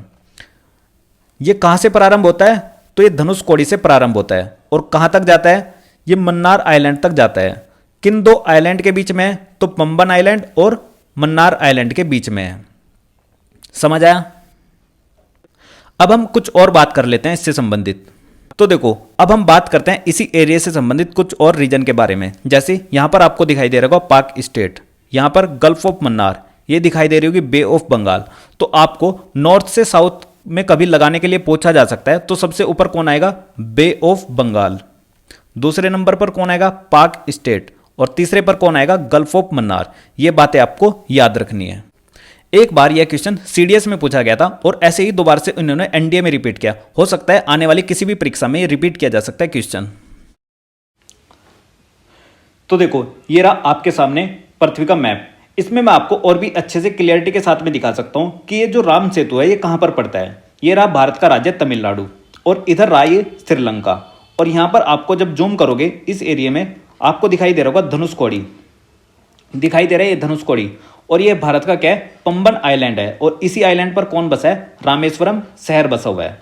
ये कहां से प्रारंभ होता है, तो ये धनुषकोडी से प्रारंभ होता है, और कहां तक जाता है, ये मन्नार आइलैंड तक जाता है। किन दो आइलैंड के बीच में है, तो पंबन आइलैंड और मन्नार आइलैंड के बीच में है। समझ आया? अब हम कुछ और बात कर लेते हैं इससे संबंधित। तो देखो, अब हम बात करते हैं इसी एरिया से संबंधित कुछ और रीजन के बारे में। जैसे यहां पर आपको दिखाई दे रहा होगा पाक स्टेट, यहां पर गल्फ ऑफ मन्नार, ये दिखाई दे रही होगी बे ऑफ बंगाल। तो आपको नॉर्थ से साउथ में कभी लगाने के लिए पूछा जा सकता है, तो सबसे ऊपर कौन आएगा, बे ऑफ बंगाल। दूसरे नंबर पर कौन आएगा, पाक स्टेट, और तीसरे पर कौन आएगा, गल्फ ऑफ मन्नार। ये बातें आपको याद रखनी है। एक बार यह क्वेश्चन सीडीएस में पूछा गया था और ऐसे ही दोबारा से इन्होंने एनडीए में रिपीट किया। हो सकता है आने वाली किसी भी परीक्षा में ये रिपीट किया जा सकता है क्वेश्चन। तो देखो, ये रहा आपके सामने पृथ्वी का मैप। इसमें मैं आपको और भी अच्छे से क्लियरिटी के साथ में दिखा सकता हूं कि ये जो राम सेतु है ये कहां पर पड़ता है। ये रहा भारत का राज्य तमिलनाडु, और इधर रहा ये श्रीलंका। और यहां पर आपको जब जूम करोगे इस एरिया में आपको दिखाई दे रहा होगा धनुषकोडी, दिखाई दे रहा है ये धनुषकोडी। और ये भारत का क्या है, पंबन आइलैंड है, और इसी आइलैंड पर कौन बसा है, रामेश्वरम शहर बसा हुआ है।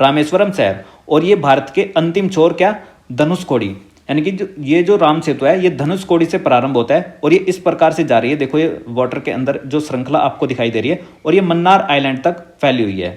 रामेश्वरम शहर, और ये भारत के अंतिम छोर क्या, धनुषकोडी, यानी कि ये जो राम सेतु है ये धनुषकोडी से प्रारंभ होता है और ये इस प्रकार से जा रही है, देखो ये वाटर के अंदर जो श्रृंखला आपको दिखाई दे रही है, और ये मन्नार आइलैंड तक फैली हुई है।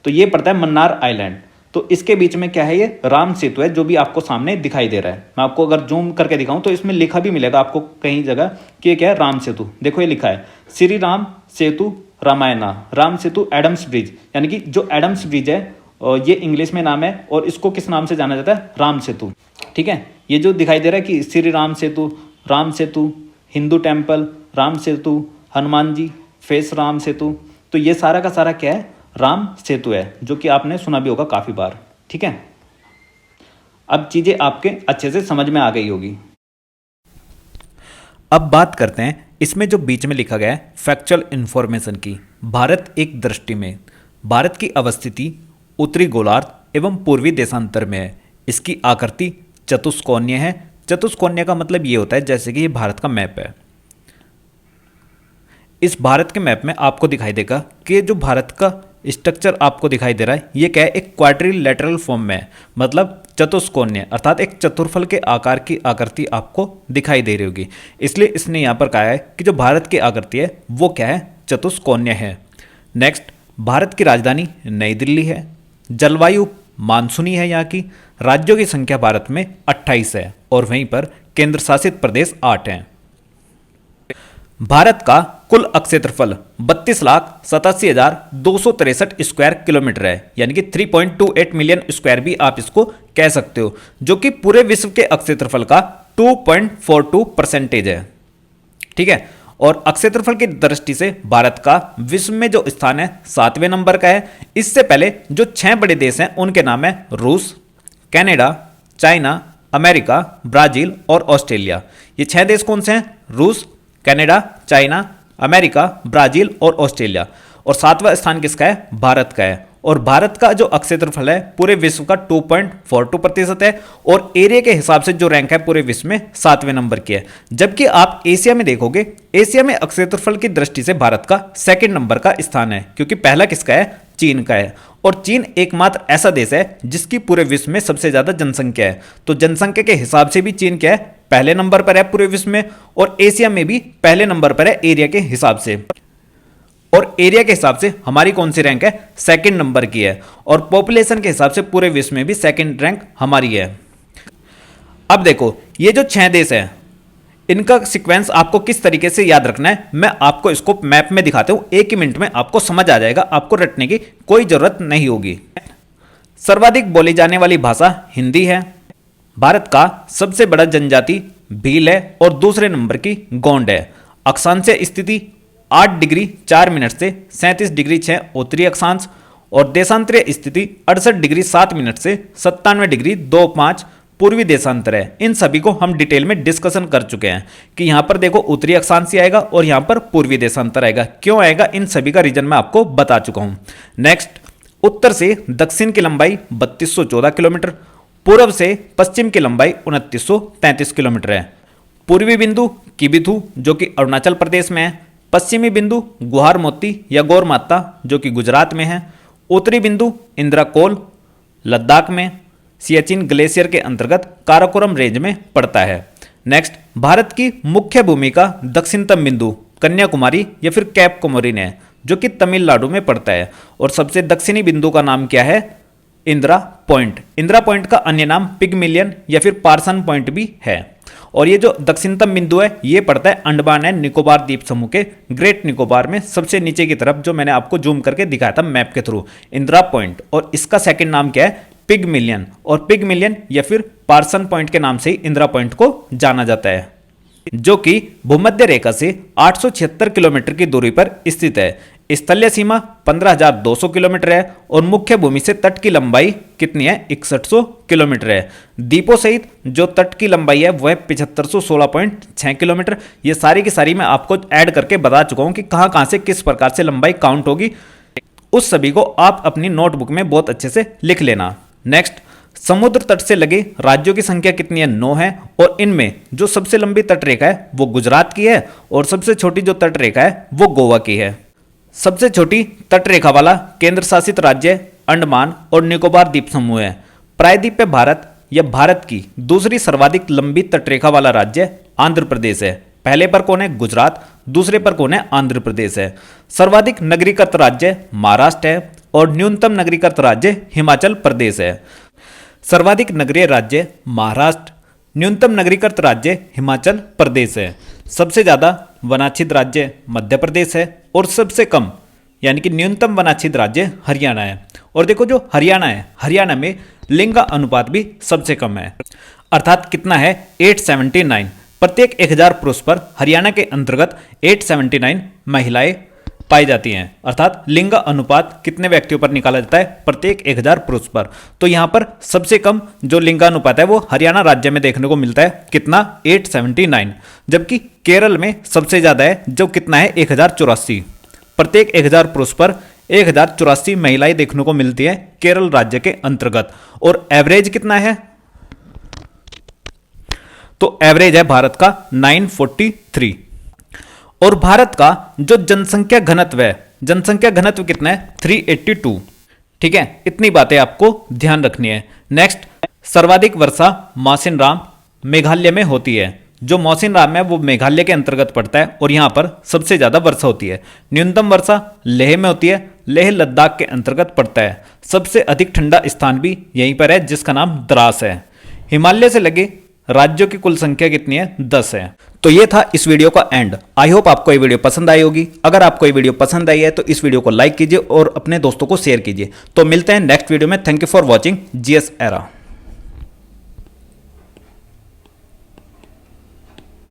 तो ये पड़ता है मन्नार आइलैंड। तो इसके बीच में क्या है, ये राम सेतु है जो भी आपको सामने दिखाई दे रहा है। मैं आपको अगर जूम करके दिखाऊं तो इसमें लिखा भी मिलेगा आपको कहीं जगह कि ये क्या है, राम सेतु। देखो ये लिखा है श्री राम सेतु रामायणा, राम सेतु एडम्स ब्रिज, यानी कि जो एडम्स ब्रिज है ये इंग्लिश में नाम है और इसको किस नाम से जाना जाता है, राम सेतु। ठीक है, ये जो दिखाई दे रहा है कि श्री राम सेतु, हिंदू टेम्पल, राम सेतु, हनुमान जी फेस राम सेतु, तो ये सारा का सारा क्या है, राम सेतु है, जो कि आपने सुना भी होगा काफ़ी बार। ठीक है, अब चीज़ें आपके अच्छे से समझ में आ गई होगी। अब बात करते हैं इसमें जो बीच में लिखा गया है फैक्चुअल इंफॉर्मेशन की। भारत एक दृष्टि में, भारत की अवस्थिति उत्तरी गोलार्ध एवं पूर्वी देशांतर में है। इसकी आकृति चतुष्कोणीय है। चतुष्कोणीय का मतलब ये होता है जैसे कि ये भारत का मैप है। इस भारत के मैप में आपको दिखाई देगा कि जो भारत का स्ट्रक्चर आपको दिखाई दे रहा है ये क्या है, एक क्वाड्रिलेटरल फॉर्म में है, मतलब चतुष्कोणीय, अर्थात एक चतुर्फल के आकार की आकृति आपको दिखाई दे रही होगी। इसलिए इसने यहाँ पर कहा है कि जो भारत की आकृति है वो क्या है, चतुष्कोणीय है। नेक्स्ट, भारत की राजधानी नई दिल्ली है। जलवायु मानसूनी है यहाँ की। राज्यों की संख्या भारत में 28 है और वहीं पर केंद्र शासित प्रदेश 8 हैं। भारत का कुल अक्षेत्रफल 32,87,263 स्क्वायर किलोमीटर है, यानी कि 3.28 मिलियन स्क्वायर भी आप इसको कह सकते हो, जो कि पूरे विश्व के अक्षेत्रफल का 2.42% है। ठीक है, और अक्षेत्रफल की दृष्टि से भारत का विश्व में जो स्थान है 7वें नंबर का है। इससे पहले जो 6 बड़े देश हैं उनके नाम है रूस, कनाडा, चाइना, अमेरिका, ब्राजील और ऑस्ट्रेलिया। ये 6 देश कौन से हैं, रूस, कनाडा, चाइना, अमेरिका, ब्राजील और ऑस्ट्रेलिया। और 7वां स्थान किसका है, भारत का है। और भारत का जो अक्षेत्रफल है पूरे विश्व का 2.42% है और एरिया के हिसाब से जो रैंक है पूरे विश्व में 7वें नंबर की है। जबकि आप एशिया में देखोगे, एशिया में अक्षेत्रफल की दृष्टि से भारत का 2nd नंबर का स्थान है, क्योंकि पहला किसका है, चीन का है। और चीन एकमात्र ऐसा देश है जिसकी पूरे विश्व में सबसे ज्यादा जनसंख्या है। तो जनसंख्या के हिसाब से भी चीन क्या है, पहले नंबर पर है पूरे विश्व में, और एशिया में भी पहले नंबर पर है एरिया के हिसाब से। और एरिया के हिसाब से हमारी कौन सी रैंक है, 2nd नंबर की है। और पॉपुलेशन के हिसाब से पूरे विश्व में भी 2nd रैंक हमारी है। अब देखो, ये जो 6 देश हैं इनका सीक्वेंस आपको किस तरीके से याद रखना है, मैं आपको इसको मैप में दिखाता हूं। 1 ही मिनट में आपको समझ आ जाएगा, आपको रटने की कोई जरूरत नहीं होगी। सर्वाधिक बोली जाने वाली भाषा हिंदी है। भारत का सबसे बड़ा जनजाति भील है और दूसरे नंबर की गोंड है। अक्षांशीय स्थिति 8 डिग्री 4 मिनट से 37 डिग्री 6 उत्तरी अक्षांश, और देशांतरीय स्थिति 68 डिग्री 7 मिनट से 97 डिग्री 2.5 पूर्वी देशांतर है। इन सभी को हम डिटेल में डिस्कशन कर चुके हैं कि यहाँ पर देखो उत्तरी अक्षांश आएगा और यहाँ पर पूर्वी देशांतर आएगा। क्यों आएगा, इन सभी का रीजन मैं आपको बता चुका हूँ। नेक्स्ट, उत्तर से दक्षिण की लंबाई 3214 किलोमीटर, पूर्व से पश्चिम की लंबाई 2933 किलोमीटर है। पूर्वी बिंदु किबिथु जो कि अरुणाचल प्रदेश में है, पश्चिमी बिंदु गुहार मोती या गौर माता जो कि गुजरात में है, उत्तरी बिंदु इंद्राकोल लद्दाख में सियाचिन ग्लेशियर के अंतर्गत काराकोरम रेंज में पड़ता है। नेक्स्ट, भारत की मुख्य भूमि का दक्षिणतम बिंदु कन्याकुमारी या फिर कैप कोमोरिन है जो कि तमिलनाडु में पड़ता है। और सबसे दक्षिणी बिंदु का नाम क्या है, इंदिरा पॉइंट। इंदिरा पॉइंट का अन्य नाम पिगमिलियन या फिर पार्सन पॉइंट भी है। और ये जो दक्षिणतम बिंदु है ये पड़ता है अंडमान एंड निकोबार द्वीप समूह के ग्रेट निकोबार में सबसे नीचे की तरफ, जो मैंने आपको जूम करके दिखाया था मैप के थ्रू, इंदिरा पॉइंट। और इसका 2nd नाम क्या है, पिगमिलियन। और पिगमिलियन या फिर पार्सन पॉइंट के नाम से ही इंदिरा पॉइंट को जाना जाता है, जो कि भूमध्य रेखा से 876 किलोमीटर की दूरी पर स्थित है। स्थलीय सीमा 15,200 किलोमीटर है और मुख्य भूमि से तट की लंबाई कितनी है, 6100 किलोमीटर है। द्वीपों सहित जो तट की लंबाई है वह 7516.6 किलोमीटर। ये सारी की सारी मैं आपको ऐड करके बता चुका हूं कि कहां से किस प्रकार से लंबाई काउंट होगी। उस सभी को आप अपनी नोटबुक में बहुत अच्छे से लिख लेना। नेक्स्ट, समुद्र तट से लगे राज्यों की संख्या कितनी है, 9 है। और इनमें जो सबसे लंबी तट रेखा है वो गुजरात की है और सबसे छोटी जो तट रेखा है वो गोवा की है। सबसे छोटी तट रेखा वाला केंद्र शासित राज्य अंडमान और निकोबार द्वीप समूह है। प्रायद्वीपीय भारत या भारत की दूसरी सर्वाधिक लंबी तटरेखा वाला राज्य आंध्र प्रदेश है। पहले पर कौन है? गुजरात। दूसरे पर कौन है? आंध्र प्रदेश है। सर्वाधिक नगरीकृत राज्य महाराष्ट्र है और न्यूनतम नगरीकृत राज्य हिमाचल प्रदेश है। सर्वाधिक नगरीय राज्य महाराष्ट्र, न्यूनतम नगरीकृत राज्य हिमाचल प्रदेश है। सबसे ज़्यादा वनाच्छिद राज्य मध्य प्रदेश है और सबसे कम यानी कि न्यूनतम वनाच्छिद राज्य हरियाणा है। और देखो जो हरियाणा है, हरियाणा में लिंग का अनुपात भी सबसे कम है, अर्थात कितना है? 879। प्रत्येक 1000 पुरुष पर हरियाणा के अंतर्गत 879 महिलाएं पाई जाती हैं, अर्थात लिंग अनुपात कितने व्यक्तियों पर निकाला जाता है? प्रत्येक 1000 पुरुष पर। तो यहाँ पर सबसे कम जो लिंगानुपात है वो हरियाणा राज्य में देखने को मिलता है, कितना? 879। जबकि केरल में सबसे ज़्यादा है, जो कितना है? 1084। प्रत्येक 1000 पुरुष पर 1084 महिलाएं देखने को मिलती है केरल राज्य के अंतर्गत। और एवरेज कितना है? तो एवरेज है भारत का 943। और भारत का जो जनसंख्या घनत्व है, जनसंख्या घनत्व कितना है? 382। ठीक है, इतनी बातें आपको ध्यान रखनी है। नेक्स्ट, सर्वाधिक वर्षा मौसिन राम मेघालय में होती है। जो मौसिन राम है वो मेघालय के अंतर्गत पड़ता है और यहाँ पर सबसे ज़्यादा वर्षा होती है। न्यूनतम वर्षा लेह में होती है, लेह लद्दाख के अंतर्गत पड़ता है। सबसे अधिक ठंडा स्थान भी यहीं पर है जिसका नाम द्रास है। हिमालय से लगे राज्यों की कुल संख्या कितनी है? 10 है। तो ये था इस वीडियो का एंड। आई होप आपको ये वीडियो पसंद आई होगी। अगर आपको ये वीडियो पसंद आई है तो इस वीडियो को लाइक कीजिए और अपने दोस्तों को शेयर कीजिए। तो मिलते हैं नेक्स्ट वीडियो में। Thank you for watching GS era.